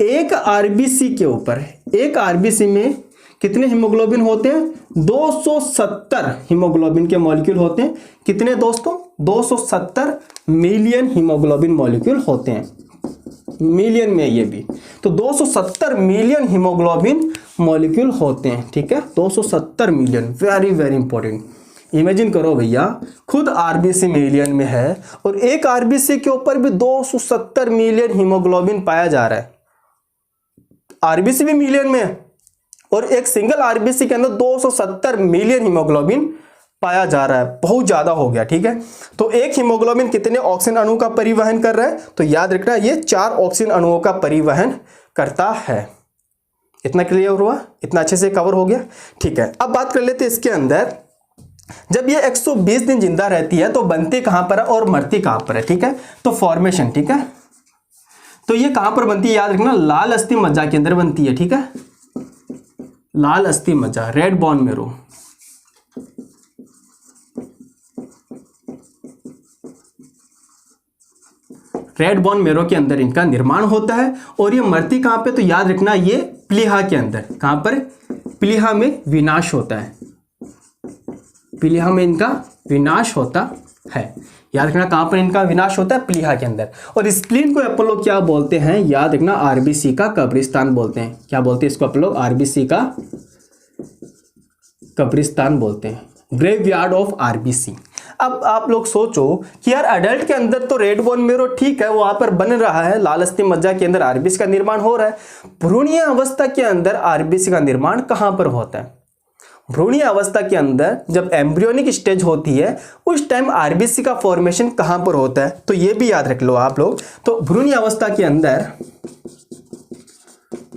एक आरबीसी के ऊपर, एक आरबीसी में कितने हीमोग्लोबिन होते हैं, 270 हीमोग्लोबिन के मॉलिक्यूल होते हैं। कितने दोस्तों, 270 मिलियन हीमोग्लोबिन मॉलिक्यूल होते हैं, मिलियन में ये भी। तो 270 मिलियन हीमोग्लोबिन मॉलिक्यूल होते हैं। ठीक है, 270 million, very very important. Imagine करो भैया, खुद आरबीसी मिलियन में है और एक आरबीसी के ऊपर भी 270 मिलियन हीमोग्लोबिन पाया जा रहा है। आरबीसी भी मिलियन में है और एक सिंगल आरबीसी के अंदर 270 मिलियन हीमोग्लोबिन पाया जा रहा है, बहुत ज्यादा हो गया। ठीक है, तो एक हीमोग्लोबिन कितने ऑक्सीजन अणु का परिवहन कर रहा है, तो याद रखना ये 4 ऑक्सीजन अणुओं का परिवहन करता है। इतना क्लियर हुआ, इतना अच्छे से कवर हो गया। ठीक है, अब बात कर लेते हैं इसके अंदर जब ये 120 दिन जिंदा रहती है तो बनती कहां पर है और मरती कहां पर है, ठीक है। तो फॉर्मेशन, ठीक है, तो ये कहां पर बनती है याद रखना, लाल अस्थि मज्जा के अंदर बनती है, ठीक है, लाल अस्थि मज्जा, red bone marrow. Red bone marrow के अंदर इनका निर्माण होता है। और ये मरती कहां पे, तो याद रखना ये प्लीहा के अंदर, कहां पर, प्लीहा में विनाश होता है, प्लीहा में इनका विनाश होता है। याद रखना कहां पर इनका विनाश होता है, प्लीहा के अंदर। और स्प्लीन को अपन लोग क्या बोलते हैं, याद रखना आरबीसी का कब्रिस्तान बोलते हैं। क्या बोलते हैं इसको अपन लोग, आरबीसी का कब्रिस्तान बोलते हैं, ग्रेवयार्ड ऑफ आरबीसी। अब आप लोग सोचो कि यार अडल्ट के अंदर तो रेड बोन मेरो ठीक है, वहां पर बन रहा है, लाल अस्थि मज्जा के अंदर आरबीसी का निर्माण हो रहा है। भ्रूणीय अवस्था के अंदर आरबीसी का निर्माण कहां पर होता है, भ्रूणीय अवस्था के अंदर जब एम्ब्रियोनिक स्टेज होती है उस टाइम आरबीसी का फॉर्मेशन कहां पर होता है, तो ये भी याद रख लो आप लोग। तो भ्रूणीय अवस्था के अंदर,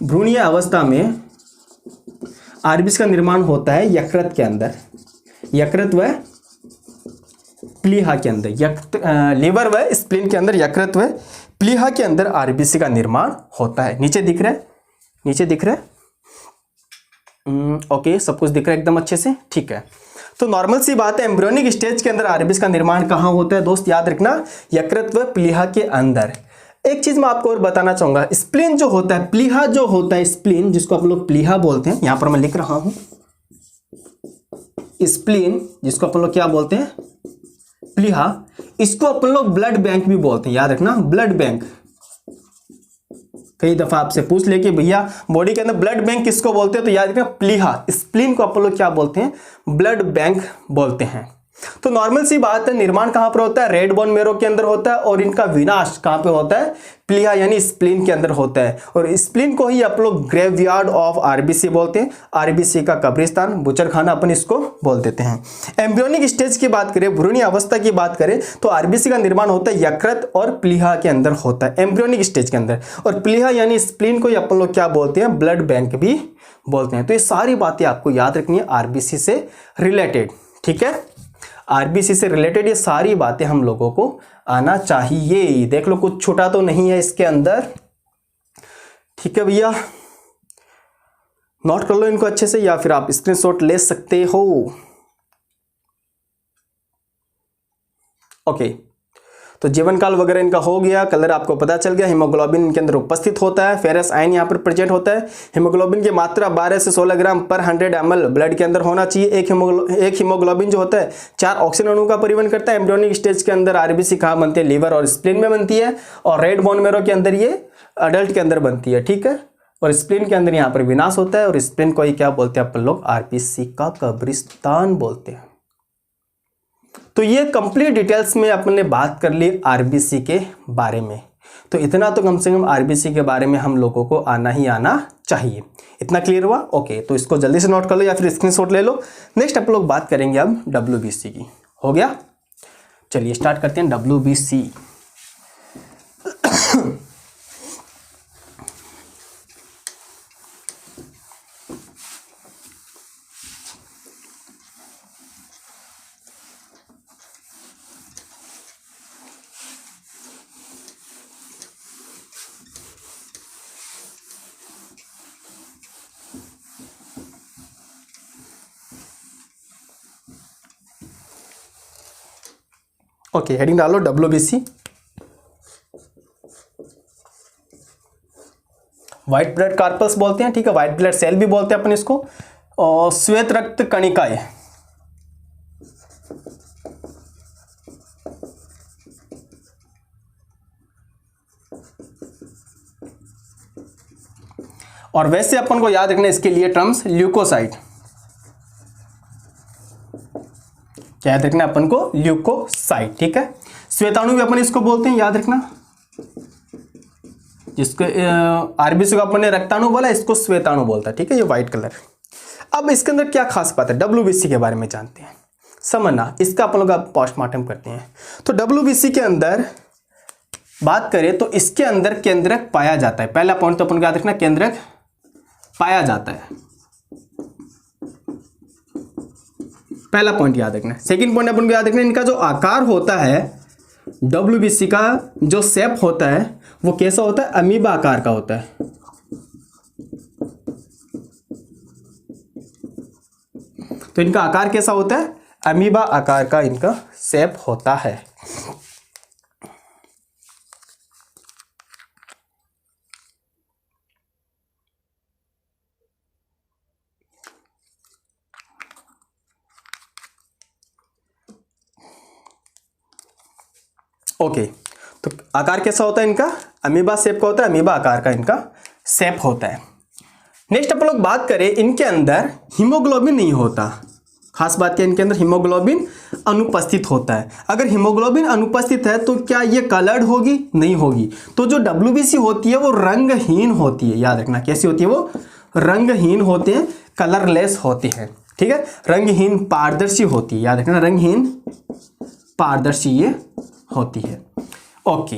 भ्रूणीय अवस्था में आरबीसी का निर्माण होता है यकृत के अंदर, यकृत व प्लीहा के अंदर, लीवर व स्प्लीन के अंदर यकृत व प्लीहा के अंदर आरबीसी का निर्माण होता है। नीचे दिख रहा है, नीचे दिख रहा है, ओके, सब कुछ दिख रहा है एकदम अच्छे से, ठीक है। तो नॉर्मल सी बात है, एम्ब्रियोनिक स्टेज के अंदर आरबीसी का निर्माण कहाँ होता है दोस्त, याद रखना यकृत व प्लीहा के अंदर। एक चीज मैं आपको और बताना चाहूंगा, स्प्लीन जो होता है, प्लीहा जो होता है, स्प्लीन जिसको आप लोग प्लीहा बोलते हैं, यहां पर मैं लिख रहा हूं स्प्लीन, जिसको अपन लोग क्या बोलते हैं, प्लीहा, इसको अपन लोग ब्लड बैंक भी बोलते हैं। याद रखना ब्लड बैंक, कई दफा आपसे पूछ ले कि भैया बॉडी के अंदर ब्लड बैंक किसको बोलते हैं, तो याद रखना प्लीहा, स्प्लीन को अपन लोग क्या बोलते हैं, ब्लड बैंक बोलते हैं। तो नॉर्मल सी बात है, निर्माण कहां पर होता है, रेड बोन मेरो के अंदर होता है, और इनका विनाश कहां पे होता है, प्लीहा यानी स्प्लीन के अंदर होता है। और स्प्लीन को ही आप लोग ग्रेवयार्ड ऑफ आरबीसी बोलते हैं, आरबीसी का कब्रिस्तान, बुचरखाना अपन इसको बोल देते हैं। एम्ब्रियोनिक स्टेज की बात करें, भ्रूणीय अवस्था की बात करें, तो आरबीसी का निर्माण होता है यकृत और प्लीहा के अंदर होता है, एम्ब्रियोनिक स्टेज के अंदर। और प्लीहा यानी स्प्लीन को अपन लोग क्या बोलते हैं, ब्लड बैंक भी बोलते हैं। तो ये सारी बातें आपको याद रखनी है आरबीसी से रिलेटेड, ठीक है, आरबीसी से रिलेटेड ये सारी बातें हम लोगों को आना चाहिए। देख लो कुछ छोटा तो नहीं है इसके अंदर, ठीक है भैया, नोट कर लो इनको अच्छे से, या फिर आप स्क्रीनशॉट ले सकते हो। ओके, तो जीवन काल वगैरह इनका हो गया, कलर आपको पता चल गया, हीमोग्लोबिन इनके अंदर उपस्थित होता है, फेरस आयन यहाँ पर प्रेजेंट होता है। हीमोग्लोबिन की मात्रा 12 से 16 ग्राम पर 100 ml ब्लड के अंदर होना चाहिए। एक हीमोग्लोबिन जो होता है 4 ऑक्सीजन अणु का परिवहन करता है। एम्ब्रियोनिक स्टेज के अंदर आरबीसी कहाँ बनती है, लीवर और स्प्लीन में बनती है, और रेड बोन मेरो के अंदर ये अडल्ट के अंदर बनती है, ठीक है। और स्प्लीन के अंदर यहाँ पर विनाश होता है, और स्प्लीन को ही क्या बोलते हैं अपन लोग, आरबीसी का कब्रिस्तान बोलते हैं। तो ये कंप्लीट डिटेल्स में अपन ने बात कर ली आरबीसी के बारे में। तो इतना तो कम से कम आरबीसी के बारे में हम लोगों को आना ही आना चाहिए। इतना क्लियर हुआ, ओके। तो इसको जल्दी से नोट कर लो या फिर स्क्रीनशॉट ले लो। नेक्स्ट अपन लोग बात करेंगे अब डब्ल्यूबीसी की, हो गया। चलिए स्टार्ट करते हैं डब्ल्यूबीसी। ओके, हेडिंग डालो डब्ल्यूबीसी। व्हाइट ब्लड कार्पल्स बोलते हैं, ठीक है, व्हाइट ब्लड सेल भी बोलते हैं अपन इसको, और श्वेत रक्त कणिकाएं। और वैसे अपन को याद रखना इसके लिए टर्म्स ल्यूकोसाइट, क्या याद रखना अपन को, ल्यूकोसाइट, ठीक है। श्वेताणु भी अपन इसको बोलते हैं, याद रखना, जिसको आरबीसी को अपन ने रक्ताणु बोला, इसको श्वेताणु बोलता है, ठीक है, ये व्हाइट कलर। अब इसके अंदर क्या खास बात है, डब्ल्यूबीसी के बारे में जानते हैं, समझना, इसका अपन लोग अब पोस्टमार्टम करते हैं। तो डब्ल्यूबीसी के अंदर बात करें तो इसके अंदर केंद्रक पाया जाता है। पहला पॉइंट तो अपन को याद रखना, केंद्रक पाया जाता है। पहला पॉइंट याद रखना है। सेकंड पॉइंट अपन को याद रखना है, इनका जो आकार होता है WBC का जो शेप होता है वो कैसा होता है, अमीबा आकार का होता है। तो इनका आकार कैसा होता है, अमीबा आकार का इनका शेप होता है। ओके, तो आकार कैसा होता है इनका, अमीबा शेप का होता है, अमीबा आकार का इनका शेप होता है। नेक्स्ट अपन लोग बात करें, इनके अंदर हीमोग्लोबिन नहीं होता। खास बात क्या, इनके अंदर हीमोग्लोबिन अनुपस्थित होता है। अगर हीमोग्लोबिन अनुपस्थित है तो क्या ये कलर्ड होगी, नहीं होगी। तो जो WBC होती है वो रंगहीन होती है, याद रखना कैसी होती है, वो रंगहीन होते हैं, कलरलेस होते हैं, ठीक है। रंगहीन पारदर्शी होती है, याद रखना रंगहीन पारदर्शी ये होती है। ओके,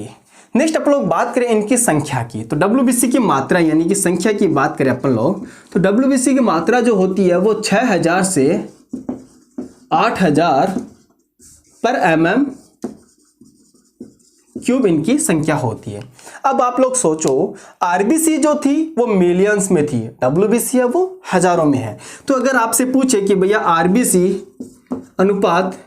नेक्स्ट अपन लोग बात करें इनकी संख्या की। तो WBC की मात्रा यानी कि संख्या की बात करें अपन लोग, तो WBC की मात्रा जो होती है वो 6000 से 8000 पर mm क्यूब इनकी संख्या होती है। अब आप लोग सोचो, RBC जो थी वो मिलियंस में थी, WBC है वो हजारों में है। तो अगर आपसे पूछे कि भैया RBC अनुपात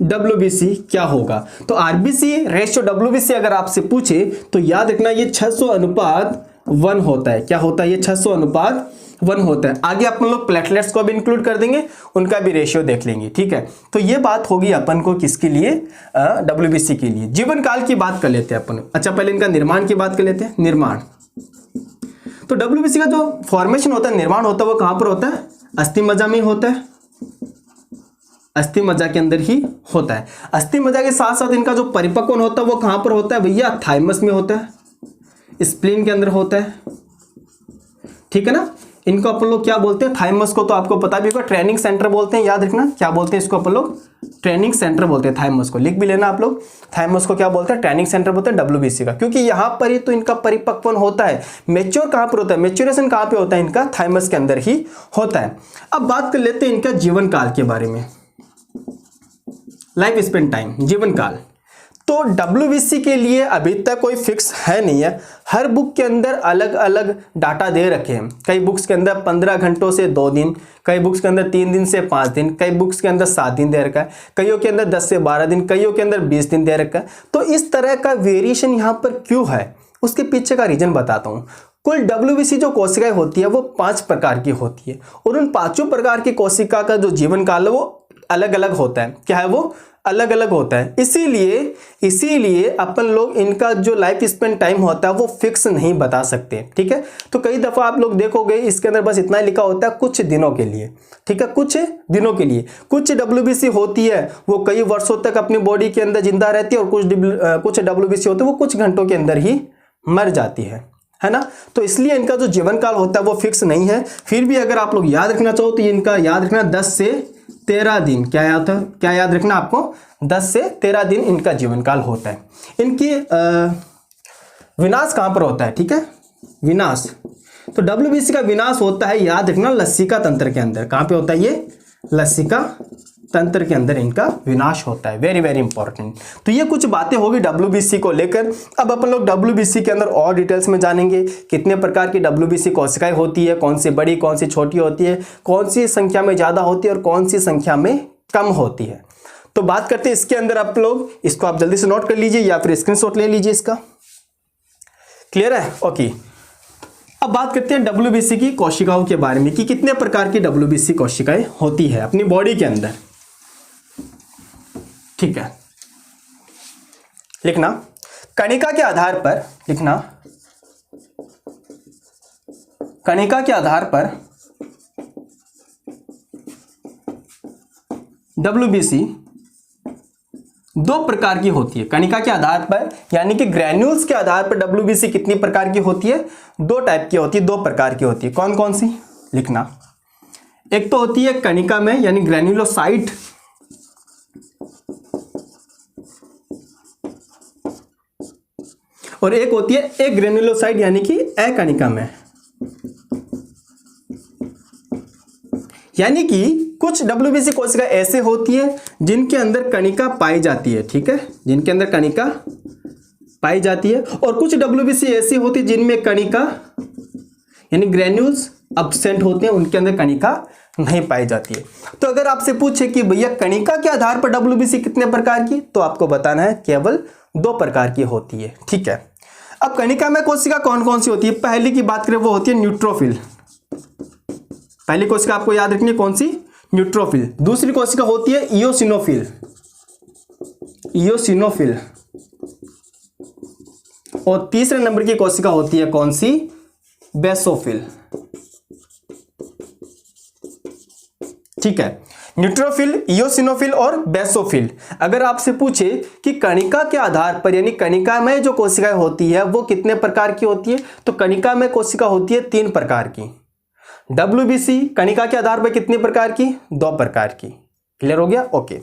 WBC क्या होगा, तो RBC रेशियो WBC अगर आपसे पूछे तो याद रखना ये 600 अनुपात 1 होता है। क्या होता है, ये 600 अनुपात 1 होता है। आगे अपन लोग प्लेटलेट्स को भी इंक्लूड कर देंगे, उनका भी रेशियो देख लेंगे, ठीक है। तो ये बात होगी अपन को किसके लिए, WBC के लिए। जीवन काल की बात कर लेते हैं अपन। अच्छा, पहले इनका निर्माण की बात कर लेते हैं। निर्माण, तो WBC का जो फॉर्मेशन होता है, निर्माण होता है, वो कहां पर होता है, अस्थि मज्जा में होता है, अस्थि मज्जा के अंदर ही होता है। अस्थि मज्जा के साथ साथ इनका जो परिपक्वन होता है वो कहां पर होता है भैया, थाइमस में होता है, स्प्लीन के अंदर होता है, ठीक है ना। इनको अपन लोग क्या बोलते हैं, थाइमस को तो आपको पता भी होगा, ट्रेनिंग सेंटर बोलते हैं, याद रखना क्या बोलते हैं इसको अपन लोग, ट्रेनिंग सेंटर बोलते हैं। थाइमस को लिख भी लेना आप लोग, थाइमस को क्या बोलते हैं, ट्रेनिंग सेंटर बोलते हैं WBC का, क्योंकि यहां पर ही तो इनका परिपक्वन होता है। मेच्योर कहां पर होता है, मेच्योरेशन कहां पे होता है, इनका थाइमस के अंदर ही होता है। अब बात कर लेते हैं इनका जीवन काल के बारे में, लाइफ स्पेन टाइम, जीवन काल। तो WBC के लिए अभी तक कोई फिक्स है नहीं है। हर बुक के अंदर अलग अलग डाटा दे रखे हैं। कई बुक्स के अंदर 15 घंटों से 2 दिन, कई बुक्स के अंदर 3 दिन से 5 दिन, कई बुक्स के अंदर 7 दिन दे रखा है, कईयों के अंदर 10 से 12 दिन, कईयों के अंदर 20 दिन दे रखा है। तो इस तरह का वेरिएशन यहाँ पर क्यों है, उसके पीछे का रीजन बताता हूँ। कुल WBC जो कोशिकाएं होती है वो 5 प्रकार की होती है, और उन 5 प्रकार की कोशिका का जो जीवन काल है वो अलग अलग होता है। क्या है, वो अलग अलग होता है। इसीलिए अपन लोग इनका जो लाइफ स्पेन टाइम होता है वो फिक्स नहीं बता सकते, ठीक है। तो कई दफा आप लोग देखोगे इसके अंदर बस इतना लिखा होता है, कुछ दिनों के लिए, ठीक है, कुछ दिनों के लिए। कुछ WBC होती है वो कई वर्षों तक अपनी बॉडी के अंदर जिंदा रहती है, और कुछ WBC होते हैं वो कुछ घंटों के अंदर ही मर जाती है ना। तो इसलिए इनका जो जीवन काल होता है वो फिक्स नहीं है। फिर भी अगर आप लोग याद रखना चाहो तो इनका याद रखना 10 से 13 दिन, क्या याद रखना आपको, 10 से 13 दिन इनका जीवन काल होता है। इनकी विनाश कहां पर होता है, ठीक है, विनाश। तो WBC का विनाश होता है, याद रखना, लसिका तंत्र के अंदर। कहां पे होता है ये, लसिका तंत्र के अंदर इनका विनाश होता है। Very very important. तो ये कुछ बातें होगी WBC को लेकर। अब अपन लोग WBC के अंदर और डिटेल्स में जानेंगे, कितने प्रकार की WBC कोशिकाएं होती है, कौन सी बड़ी कौन सी छोटी होती है, कौन सी संख्या में ज्यादा होती है और कौन सी संख्या में कम होती है। तो बात करते हैं इसके अंदर। आप लोग इसको आप जल्दी से नोट कर लीजिए या फिर स्क्रीनशॉट ले लीजिए इसका। क्लियर है, ओके। अब बात करते हैं WBC की कोशिकाओं के बारे में कि कितने प्रकार की WBC कोशिकाएं होती है अपनी बॉडी के अंदर, ठीक है। लिखना कणिका के आधार पर, लिखना कणिका के आधार पर WBC 2 प्रकार की होती है। कणिका के आधार पर यानी कि ग्रैन्यूल्स के आधार पर WBC कितनी प्रकार की होती है, 2 टाइप की होती है, 2 प्रकार की होती है। कौन कौन सी, लिखना। एक तो होती है कणिका में यानी ग्रैन्युलोसाइट, और एक होती है एग्रेनुलोसाइट यानी कि अकणिका में। यानी कि कुछ WBC कोशिका ऐसे होती है जिनके अंदर कणिका पाई जाती है, ठीक है, जिनके अंदर कणिका पाई जाती है, और कुछ WBC ऐसी होती है जिनमें कणिका यानी ग्रेन्यूल्स अब्सेंट होते हैं, उनके अंदर कणिका नहीं पाई जाती है। तो अगर आपसे पूछे कि भैया कणिका के आधार पर WBC कितने प्रकार की, तो आपको बताना है केवल 2 प्रकार की होती है, ठीक है। अब कणिका में कोशिका कौन कौन सी होती है? पहली की बात करें वो होती है न्यूट्रोफिल। पहली कोशिका आपको याद रखनी है कौन सी? न्यूट्रोफिल। दूसरी कोशिका होती है इयोसिनोफिल, इयोसिनोफिल। और तीसरे नंबर की कोशिका होती है कौन सी? बेसोफिल, ठीक है। न्यूट्रोफिल, इयोसिनोफिल और बेसोफिल। अगर आपसे पूछे कि कणिका के आधार पर यानी कणिका में जो कोशिकाएं होती है वो कितने प्रकार की होती है, तो कणिका में कोशिका होती है 3 प्रकार की। WBC कणिका के आधार पर कितनी प्रकार की? 2 प्रकार की। क्लियर हो गया? ओके।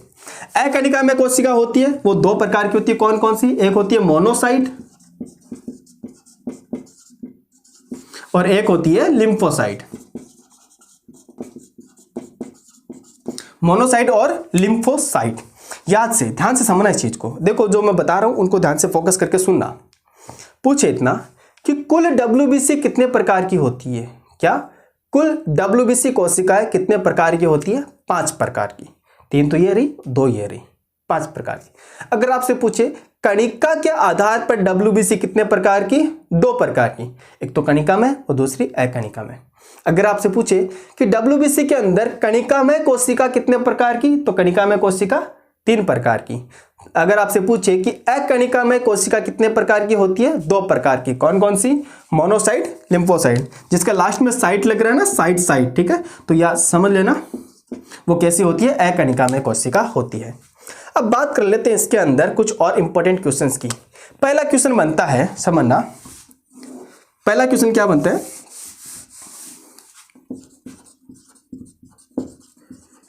अकणिका में कोशिका होती है वो 2 प्रकार की होती है। कौन कौन सी? एक होती है मोनोसाइट और एक होती है लिम्फोसाइट। मोनोसाइट और लिम्फोसाइट। याद से ध्यान से समझना इस चीज को। देखो जो मैं बता रहा हूं उनको ध्यान से फोकस करके सुनना। पूछे इतना कि कुल WBC कितने प्रकार की होती है? क्या कुल WBC कोशिकाएं कितने प्रकार की होती है? 5 प्रकार की। 3 तो ये रही, 2 ये रही, 5 प्रकार की। अगर आपसे पूछे कणिका के आधार पर WBC कितने प्रकार की? 2 प्रकार की। एक तो कणिका में और दूसरी अकणिका में। अगर आपसे पूछे कि WBC के अंदर कणिका में कोशिका कितने प्रकार की, तो कणिका में कोशिका 3 प्रकार की। अगर आपसे पूछे कि अकणिका में कोशिका कितने प्रकार की होती है? 2 प्रकार की। कौन कौन सी? Monocyte, lymphocyte. जिसका लास्ट में साइट लग रहा है ना, साइट, ठीक है, तो यह समझ लेना वो कैसी होती है? अकणिका में कोशिका होती है। अब बात कर लेते हैं इसके अंदर कुछ और इंपॉर्टेंट क्वेश्चंस की। पहला क्वेश्चन बनता है, समझना, पहला क्वेश्चन क्या बनता है?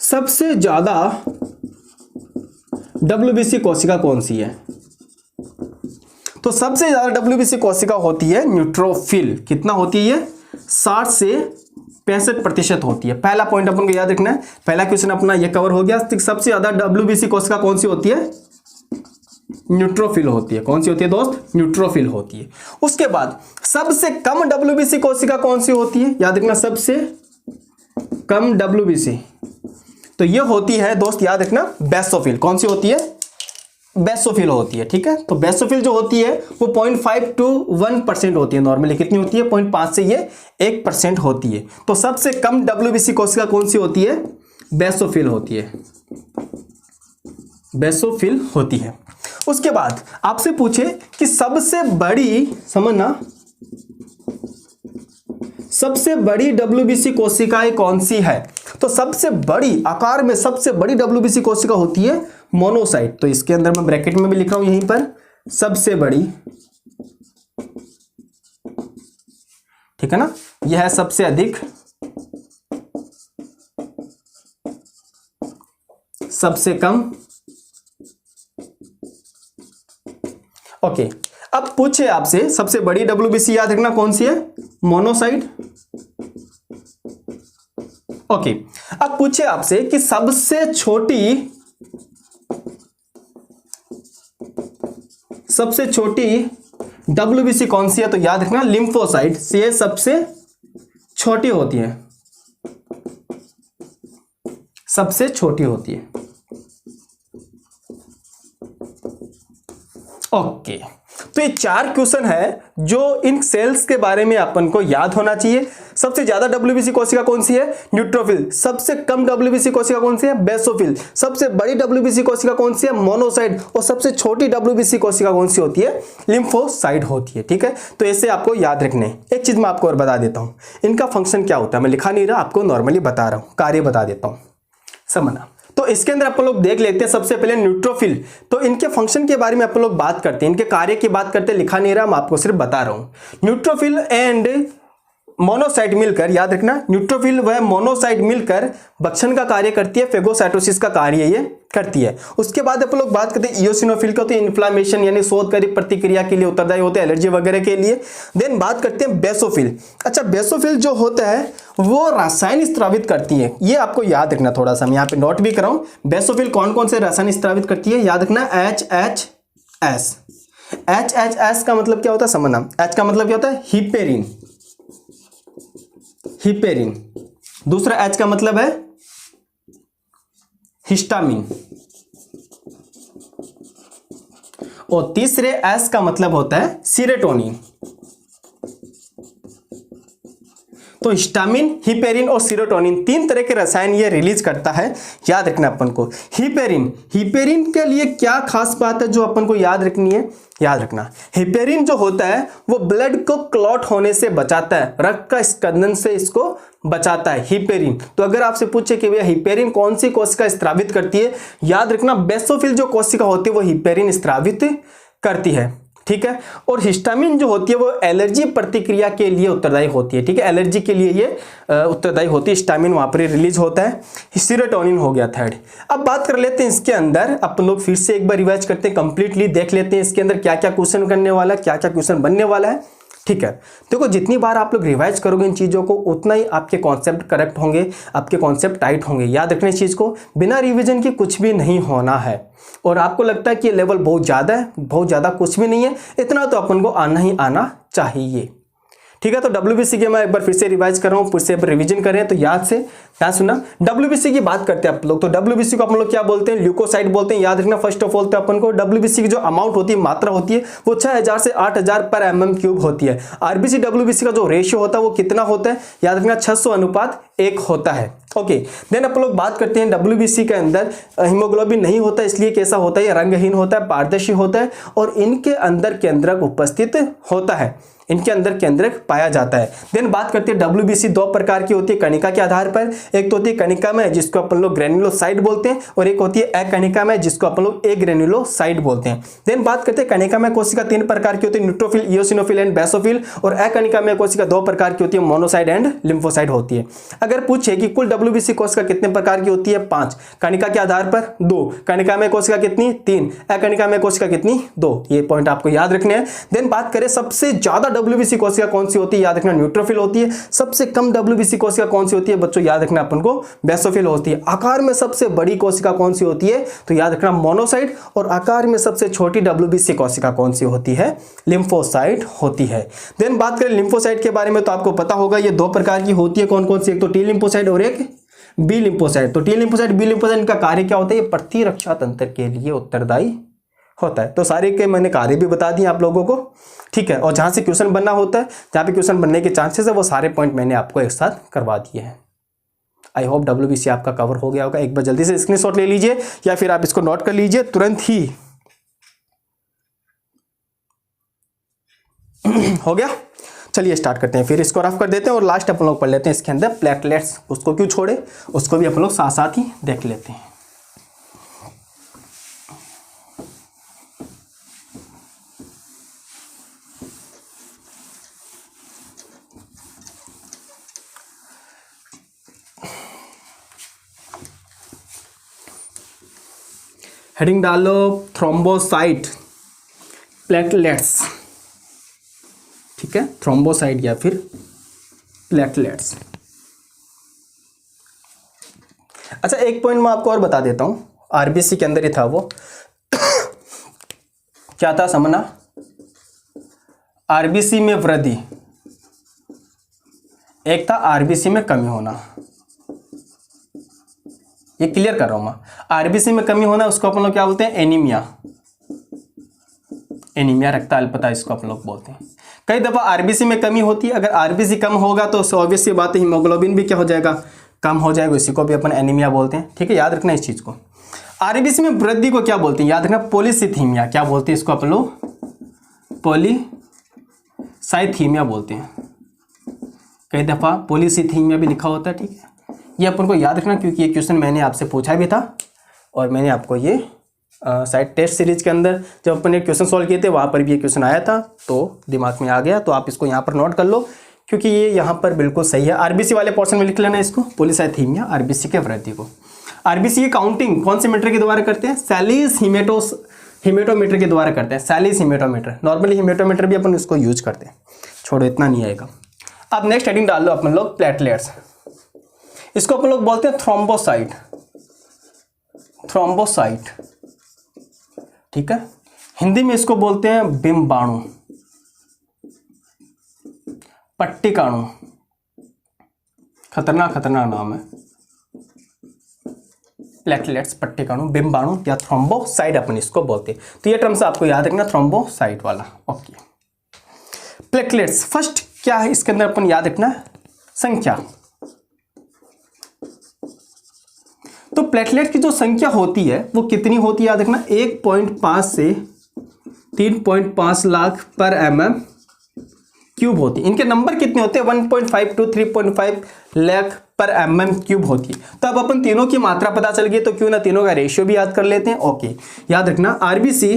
सबसे ज्यादा WBC कोशिका कौन सी है? तो सबसे ज्यादा WBC कोशिका होती है न्यूट्रोफिल। कितना होती है ये? 60 से 65% होती है। पहला पॉइंट अपन को याद रखना है। पहला क्वेश्चन अपना ये कवर हो गया। सबसे ज्यादा WBC कोशिका कौन सी होती है? न्यूट्रोफिल होती है। कौन सी होती है दोस्त? न्यूट्रोफिल होती है। उसके बाद सबसे कम WBC कोशिका कौन सी होती है? याद रखना, सबसे कम WBC, तो ये होती है दोस्त, याद रखना, बेसोफिल। कौन सी होती है? बेसोफिल होती है, ठीक है। तो बेसोफिल जो होती है वो 0.5 to 1% होती है। नॉर्मली कितनी होती है? 0.5 से ये 1% होती है। तो सबसे कम WBC कोशिका कौन सी होती है? बेसोफिल होती है, बेसोफिल होती है। उसके बाद आपसे पूछे कि सबसे बड़ी, समझना, सबसे बड़ी WBC कोशिकाएं कौन सी है? तो सबसे बड़ी, आकार में सबसे बड़ी WBC कोशिका होती है मोनोसाइट। तो इसके अंदर मैं ब्रैकेट में भी लिख रहा हूं यहीं पर, सबसे बड़ी, ठीक है ना। यह है सबसे अधिक, सबसे कम। ओके, अब पूछे आपसे सबसे बड़ी WBC, याद रखना कौन सी है? मोनोसाइट। ओके, अब पूछे आपसे कि सबसे छोटी, सबसे छोटी WBC कौन सी है? तो याद रखना लिम्फोसाइट से सबसे छोटी होती है, सबसे छोटी होती है। ओके, तो ये 4 क्वेश्चन है जो इन सेल्स के बारे में अपन को याद होना चाहिए। सबसे ज्यादा WBC कोशिका कौन सी है? न्यूट्रोफिल। सबसे कम WBC कोशिका कौन सी है? बेसोफिल। सबसे बड़ी WBC कोशिका कौन सी है? मोनोसाइट। और सबसे छोटी WBC कोशिका कौन सी होती है? लिम्फोसाइट होती है, ठीक है। तो ऐसे आपको याद रखने। एक चीज मैं आपको और बता देता हूं, इनका फंक्शन क्या होता है। मैं लिखा नहीं रहा, आपको नॉर्मली बता रहा हूं, कार्य बता देता हूं, समझना। तो इसके अंदर अपन लोग देख लेते हैं सबसे पहले न्यूट्रोफिल। तो इनके फंक्शन के बारे में अपन लोग बात करते हैं, इनके कार्य की बात करते हैं, लिखा नहीं रहा, मैं आपको सिर्फ बता रहा हूं। न्यूट्रोफिल एंड मोनोसाइट मिलकर, याद रखना न्यूट्रोफिल व मोनोसाइट मिलकर भक्षण का कार्य करती है, फेगोसाइटोसिस का कार्य ये करती है। उसके बाद अपन लोग बात करते हैं इयोसिनोफिल का, तो इन्फ्लामेशन यानी शोधकारी प्रतिक्रिया के लिए उत्तरदायी होते हैं, एलर्जी वगैरह के लिए। देन बात करते हैं बेसोफिल। अच्छा, बेसोफिल जो होता है वो रसायन स्त्रावित करती है, ये आपको याद रखना, थोड़ा सा मैं यहाँ पे नोट भी कराऊं। बेसोफिल कौन कौन से रसायन स्त्रावित करती है, याद रखना HHS। HHS का मतलब क्या होता है समझना। H का मतलब क्या होता है हिपेरिन, हिपेरिन। दूसरा H का मतलब है हिस्टामिन, और तीसरे S का मतलब होता है सीरोटोनिन। तो हिस्टामिन, हिपेरिन और सीरोटोनिन 3 तरह के रसायन ये रिलीज करता है, याद रखना अपन को। हिपेरिन, हिपेरिन के लिए क्या खास बात है जो अपन को याद रखनी है, याद रखना हिपेरिन जो होता है वो ब्लड को क्लॉट होने से बचाता है, रक्त का स्कंदन से इसको बचाता है हिपेरिन। तो अगर आपसे पूछे कि भैया हिपेरिन कौन सी कोशिका स्त्रावित करती है, याद रखना बेसोफिल जो कोशिका होती है वो हिपेरिन स्त्रावित करती है, ठीक है। और हिस्टामिन जो होती है वो एलर्जी प्रतिक्रिया के लिए उत्तरदायी होती है, ठीक है, एलर्जी के लिए ये उत्तरदायी होती है, हिस्टामिन वहां पर रिलीज होता है। सीरोटोनिन हो गया थर्ड। अब बात कर लेते हैं इसके अंदर, अपन लोग फिर से एक बार रिवाइज करते हैं, कंप्लीटली देख लेते हैं इसके अंदर क्या क्या क्वेश्चन करने वाला है, क्या क्या क्वेश्चन बनने वाला है, ठीक है। देखो जितनी बार आप लोग रिवाइज करोगे इन चीज़ों को उतना ही आपके कॉन्सेप्ट करेक्ट होंगे, आपके कॉन्सेप्ट टाइट होंगे। याद रखने इस चीज़ को, बिना रिवीजन के कुछ भी नहीं होना है। और आपको लगता है कि ये लेवल बहुत ज़्यादा है, बहुत ज़्यादा कुछ भी नहीं है, इतना तो अपन को आना ही आना चाहिए, ठीक है। तो WBC की मैं एक बार फिर से रिवाइज कर रहा हूँ, फिर से रिवीजन कर रहे हैं, तो याद से क्या सुना। WBC की बात करते हैं आप लोग, तो WBC को अपन लोग क्या बोलते हैं, ल्यूकोसाइट बोलते हैं। याद रखना फर्स्ट ऑफ ऑल तो अपन को WBC की जो अमाउंट होती है, मात्रा होती है, वो 6000 से 8000 पर mm³ होती है। RBC WBC का जो रेशियो होता है वो कितना होता है, याद रखना 600:1 होता है, ओके। देन अपन लोग बात करते हैं WBC के अंदर हीमोग्लोबिन नहीं होता, इसलिए कैसा होता है, ये रंगहीन होता है, पारदर्शी होता है, और इनके अंदर केंद्रक उपस्थित होता है, इनके अंदर केंद्रक पाया जाता है। देन बात करते हैं WBC 2 प्रकार की होती है कणिका के आधार पर, एक तो होती है कणिकामय जिसको अपन लोग ग्रेन्युलोसाइट बोलते हैं, और एक होती है अकणिकामय जिसको अपन लोग एग्रेन्युलोसाइट बोलते हैं। देन बात करते हैं कणिकामय कोशिका 3 प्रकार की होती है, न्यूट्रोफिल, इयोसिनोफिल एंड बेसोफिल, और अकणिकामय कोशिका 2 प्रकार की होती है, मोनोसाइट एंड लिम्फोसाइट होती है। अगर पूछे कि कुल WBC कोशिका कितने प्रकार की होती है, 5, कणिका के आधार पर 2, कणिकामय कोशिका कितनी, 3, अकणिकामय कोशिका कितनी, 2, ये पॉइंट आपको याद रखने हैं। देन बात करें सबसे ज्यादा WBC कोशिका कौन सी होती है, याद रखना न्यूट्रोफिल होती है। सबसे कम WBC कोशिका कौन सी होती है बच्चों, याद रखना अपन को बेसोफिल होती है। आकार में सबसे बड़ी कोशिका कौन सी होती है, तो याद रखना मोनोसाइट, और आकार में सबसे छोटी WBC कोशिका कौन सी होती है, लिम्फोसाइट होती है। देन बात करें लिम्फोसाइट के बारे में, तो आपको पता होगा ये 2 प्रकार की होती है, कौन कौन सी, एक तो T लिम्फोसाइट और एक B लिम्फोसाइट। तो T लिम्फोसाइट, B लिम्फोसाइट का कार्य क्या होता है, ये प्रतिरक्षा तंत्र के लिए उत्तरदायी होता है। तो सारे के मैंने कार्य भी बता दिए आप लोगों को, ठीक है। और जहां से क्वेश्चन बनना होता है, जहां पे क्वेश्चन बनने के चांसेस है, वो सारे पॉइंट मैंने आपको एक साथ करवा दिए हैं। आई होप WBC आपका कवर हो गया होगा। एक बार जल्दी से स्क्रीनशॉट ले लीजिए या फिर आप इसको नोट कर लीजिए तुरंत ही। हो गया, चलिए स्टार्ट करते हैं, फिर इसको रफ कर देते हैं, और लास्ट अपन लोग पढ़ लेते हैं इसके अंदर प्लेटलेट्स, उसको क्यों छोड़े, उसको भी अपन लोग साथ साथ ही देख लेते हैं। हेडिंग डालो थ्रोम्बोसाइट प्लेटलेट्स, ठीक है, थ्रोम्बोसाइट या फिर प्लेटलेट्स। अच्छा एक पॉइंट मैं आपको और बता देता हूं, RBC के अंदर ही था वो क्या था समझना, RBC में वृद्धि, एक था RBC में कमी होना। ये क्लियर कर रहा हूं मैं, RBC में कमी होना उसको अपन लोग क्या बोलते हैं, एनीमिया, एनीमिया रक्त अल्पता इसको अपन लोग बोलते हैं। कई दफा RBC में कमी होती है, अगर RBC कम होगा तो ऑब्वियस सी बात है हीमोग्लोबिन भी क्या हो जाएगा, कम हो जाएगा, इसी को भी अपन एनीमिया बोलते हैं, ठीक है, याद रखना इस चीज को। RBC में वृद्धि को क्या बोलते हैं, याद रखना पॉलीसिथीमिया, क्या बोलते हैं इसको अपन लोग, पॉलीसाइथीमिया बोलते हैं। कई दफा पॉलीसिथीमिया भी लिखा होता है, ठीक है, ये अपन को याद रखना क्योंकि ये क्वेश्चन मैंने आपसे पूछा भी था, और मैंने आपको ये शायद टेस्ट सीरीज के अंदर जब अपन ने क्वेश्चन सॉल्व किए थे वहाँ पर भी ये क्वेश्चन आया था, तो दिमाग में आ गया, तो आप इसको यहाँ पर नोट कर लो क्योंकि ये यहाँ पर बिल्कुल सही है। आरबीसी वाले पोर्शन में लिख लेना इसको, पॉलीसाइथीमिया आरबीसी के वृद्धि को। आरबीसी की काउंटिंग कौन से मीटर के द्वारा करते हैं? सैलिस हीमेटोमीटर के द्वारा करते हैं, सैलिस हीमेटोमीटर। नॉर्मली हीमेटोमीटर भी अपन इसको यूज करते हैं, छोड़ो इतना नहीं आएगा। अब नेक्स्ट हेडिंग डाल लो अपन लोग प्लेटलेट्स। इसको अपन लोग बोलते हैं थ्रोम्बोसाइट, थ्रोम्बोसाइट, ठीक है। हिंदी में इसको बोलते हैं बिंबाणु, पट्टिकाणु, खतरनाक नाम है। प्लेटलेट्स, पट्टिकाणु, बिंबाणु या थ्रोम्बोसाइट अपन इसको बोलते हैं। तो ये टर्म्स आपको याद रखना, थ्रोम्बोसाइट वाला। ओके, प्लेटलेट्स फर्स्ट क्या है इसके अंदर अपन याद रखना, संख्या। तो प्लेटलेट की जो संख्या होती है वो कितनी होती है याद रखना, 1.5 से 3.5 लाख पर mm क्यूब होती है। इनके नंबर कितने होते हैं? 1.5 to 3.5 लाख पर mm क्यूब होती है। तो अब अपन तीनों की मात्रा पता चल गई, तो क्यों ना तीनों का रेशियो भी याद कर लेते हैं। ओके, याद रखना RBC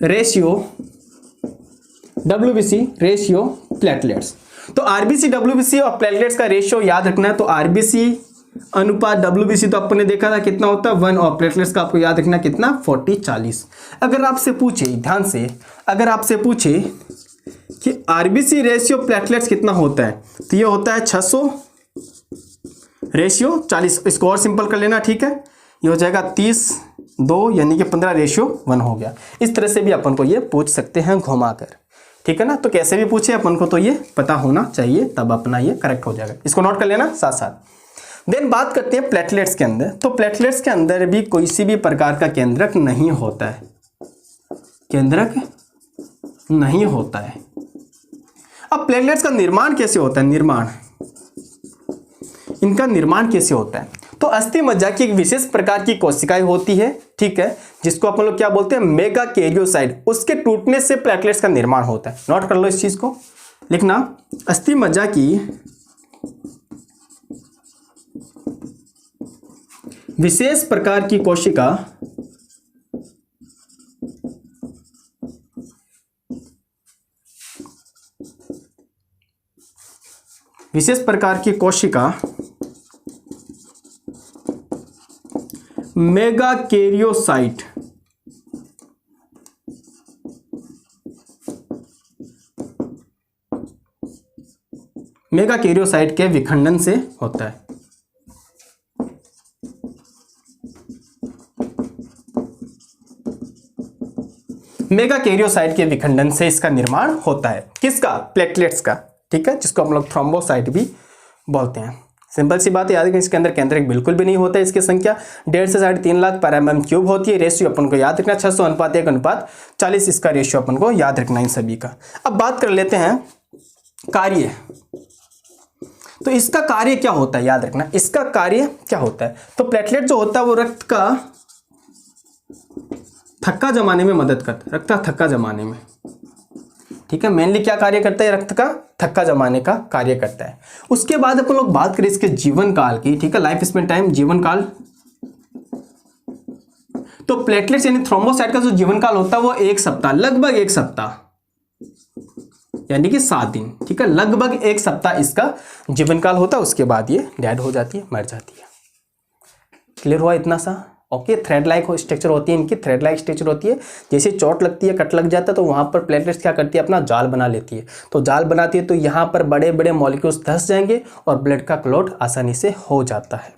ratio, WBC ratio, platelets. तो आरबीसी डब्ल्यूबीसी और प्लेटलेट्स का रेशियो याद रखना है। तो आरबीसी अनुपात डब्ल्यूबीसी तो अपन ने देखा था कितना होता है 1, और प्लेटलेट्स का आपको याद रखना कितना, 40-40। अगर आपसे पूछे, ध्यान से, अगर आपसे पूछे कि आरबीसी रेशियो प्लेटलेट्स कितना होता है, तो ये होता है 600 रेशियो 40। इसको और सिंपल कर लेना, ठीक है। ये हो जाएगा 30-2 यानी कि 15:1 हो गया। इस तरह से भी अपन को ये पूछ सकते हैं घुमाकर, ठीक है ना। तो कैसे भी पूछे अपन को तो ये पता होना चाहिए, तब अपना ये करेक्ट हो जाएगा। इसको नोट कर लेना साथ साथ। देन बात करते हैं प्लेटलेट्स के अंदर। तो प्लेटलेट्स के अंदर भी कोई सी भी प्रकार का केंद्रक नहीं होता है, केंद्रक नहीं होता है। अब प्लेटलेट्स का निर्माण कैसे होता है? निर्माण, इनका निर्माण कैसे होता है? तो अस्थि मज्जा की एक विशेष प्रकार की कोशिकाएं होती है, ठीक है, जिसको अपन लोग क्या बोलते हैं, मेगा कैरियोसाइट। उसके टूटने से प्लेटलेट्स का निर्माण होता है। नोट कर लो इस चीज को, लिखना अस्थि मज्जा की विशेष प्रकार की कोशिका मेगा कैरियोसाइट, मेगा कैरियोसाइट के विखंडन से होता है। मेगा कैरियोसाइट के विखंडन से इसका निर्माण होता है। किसका? प्लेटलेट्स का, ठीक है, जिसको हम लोग थ्रोम्बोसाइट भी बोलते हैं। सिंपल सी बात है, याद रखें इसके अंदर केंद्रक बिल्कुल भी नहीं होता है। इसकी संख्या 1.5 से 3.5 लाख पर mm क्यूब होती है। रेशियो अपन को याद रखना 600:1:40, इसका रेशियो अपन को याद रखना इन सभी का। अब बात कर लेते हैं कार्य। तो इसका कार्य क्या होता है याद रखना, इसका कार्य क्या होता है? तो प्लेटलेट जो होता है वो रक्त का थक्का जमाने में मदद करता है, रक्त का थक्का जमाने में, ठीक है। मेनली क्या कार्य करता है? रक्त का थक्का जमाने का कार्य करता है। उसके बाद अपन लोग बात करें इसके जीवन काल की, ठीक है, लाइफ स्पेन टाइम, जीवन काल। तो प्लेटलेट्स यानी थ्रोम्बोसाइट का जो जीवन काल होता है वो 1 सप्ताह, लगभग 1 सप्ताह यानी कि 7 दिन, ठीक है, लगभग 1 सप्ताह इसका जीवन काल होता है। उसके बाद ये डेड हो जाती है, मर जाती है। क्लियर हुआ इतना सा? ओके, थ्रेड लाइक स्ट्रक्चर होती है इनकी, थ्रेड लाइक स्ट्रक्चर होती है। जैसे चोट लगती है, कट लग जाता है, तो वहाँ पर प्लेटलेट्स क्या करती है, अपना जाल बना लेती है। तो जाल बनाती है तो यहाँ पर बड़े बड़े मॉलिक्यूल्स धंस जाएंगे और ब्लड का क्लॉट आसानी से हो जाता है।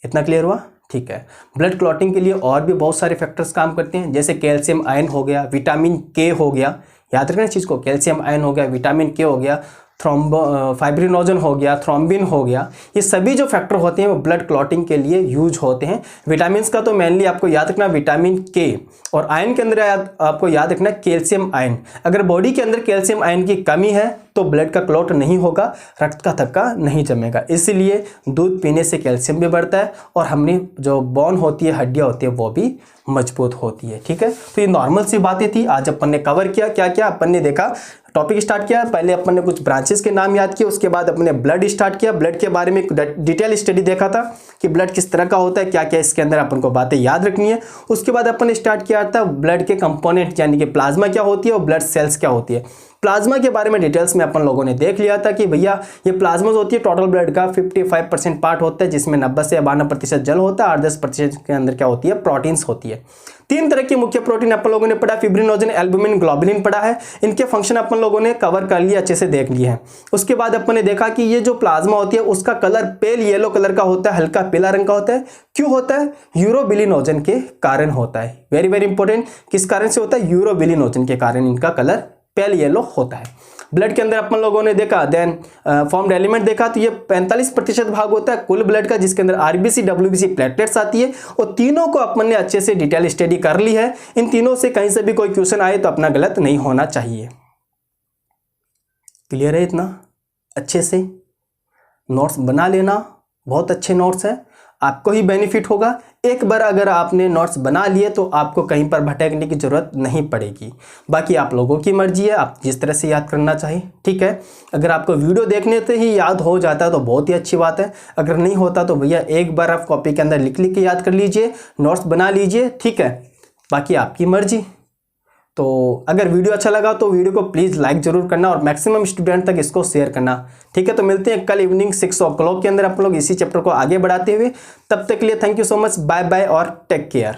इतना क्लियर हुआ? ठीक है। ब्लड क्लॉटिंग के लिए और भी बहुत सारे फैक्टर्स काम करते हैं, जैसे कैल्शियम आयन हो गया, विटामिन के हो गया, याद रखना इस चीज़ को, कैल्शियम आयन हो गया, विटामिन के हो गया, फाइब्रिनोजन हो गया, थ्रोम्बिन हो गया। ये सभी जो फैक्टर होते हैं वो ब्लड क्लॉटिंग के लिए यूज होते हैं। विटामिन का तो मेनली आपको याद रखना विटामिन के, और आयन के अंदर आपको याद रखना कैल्शियम आयन। अगर बॉडी के अंदर कैल्शियम आयन की कमी है तो ब्लड का क्लॉट नहीं होगा, रक्त का थक्का नहीं जमेगा। इसीलिए दूध पीने से कैल्शियम भी बढ़ता है और हमने जो बोन होती है, हड्डियाँ होती है, वो भी मजबूत होती है। ठीक है, तो ये नॉर्मल सी बातें थी। आज अपन ने कवर किया, क्या क्या अपन ने देखा, टॉपिक स्टार्ट किया। पहले अपन ने कुछ ब्रांचेस के नाम याद किए, उसके बाद अपन ने ब्लड स्टार्ट किया। ब्लड के बारे में डिटेल स्टडी देखा था कि ब्लड किस तरह का होता है, क्या क्या इसके अंदर अपन को बातें याद रखनी है। उसके बाद अपन ने स्टार्ट किया था ब्लड के कंपोनेंट, यानी कि प्लाज्मा क्या होती है और ब्लड सेल्स क्या होती है। प्लाज्मा के बारे में डिटेल्स में अपन लोगों ने देख लिया था कि भैया ये प्लाज्मा जो होती है टोटल ब्लड का 55% पार्ट होता है, जिसमें 90 से 92% जल होता है और 10% के अंदर क्या होती है, प्रोटीन्स होती है। 3 तरह की मुख्य प्रोटीन अपन लोगों ने पढ़ा, फिब्रिनोजन, एल्बुमिन, ग्लोबुलिन पढ़ा है। इनके फंक्शन अपन लोगों ने कवर कर लिए, अच्छे से देख लिए हैं। उसके बाद अपन ने देखा कि ये जो प्लाज्मा होती है उसका कलर पेल येलो कलर का होता है, हल्का पीला रंग का होता है। क्यों होता है? यूरोबिलिनोजन के कारण होता है। वेरी वेरी इंपॉर्टेंट, किस कारण से होता है? यूरोबिलिनोजन के कारण इनका कलर पेल येलो होता है। ब्लड के अंदर अपन लोगों ने देखा देन फॉर्म्ड एलिमेंट देखा, तो ये 45% भाग होता है कुल ब्लड का, जिसके अंदर आरबीसी, डब्ल्यूबीसी, प्लेटलेट्स आती है। और तीनों को अपन ने अच्छे से डिटेल स्टडी कर ली है। इन तीनों से कहीं से भी कोई क्वेश्चन आए तो अपना गलत नहीं होना चाहिए। क्लियर है? इतना अच्छे से नोट्स बना लेना, बहुत अच्छे नोट्स हैं, आपको ही बेनिफिट होगा। एक बार अगर आपने नोट्स बना लिए तो आपको कहीं पर भटकने की जरूरत नहीं पड़ेगी। बाकी आप लोगों की मर्जी है, आप जिस तरह से याद करना चाहिए, ठीक है। अगर आपको वीडियो देखने से ही याद हो जाता है तो बहुत ही अच्छी बात है। अगर नहीं होता तो भैया एक बार आप कॉपी के अंदर लिख लिख के याद कर लीजिए, नोट्स बना लीजिए, ठीक है। बाकी आपकी मर्जी। तो अगर वीडियो अच्छा लगा तो वीडियो को प्लीज़ लाइक जरूर करना और मैक्सिमम स्टूडेंट तक इसको शेयर करना, ठीक है। तो मिलते हैं कल इवनिंग 6 o'clock के अंदर अपन लोग इसी चैप्टर को आगे बढ़ाते हुए। तब तक के लिए thank you so much, bye bye और टेक केयर।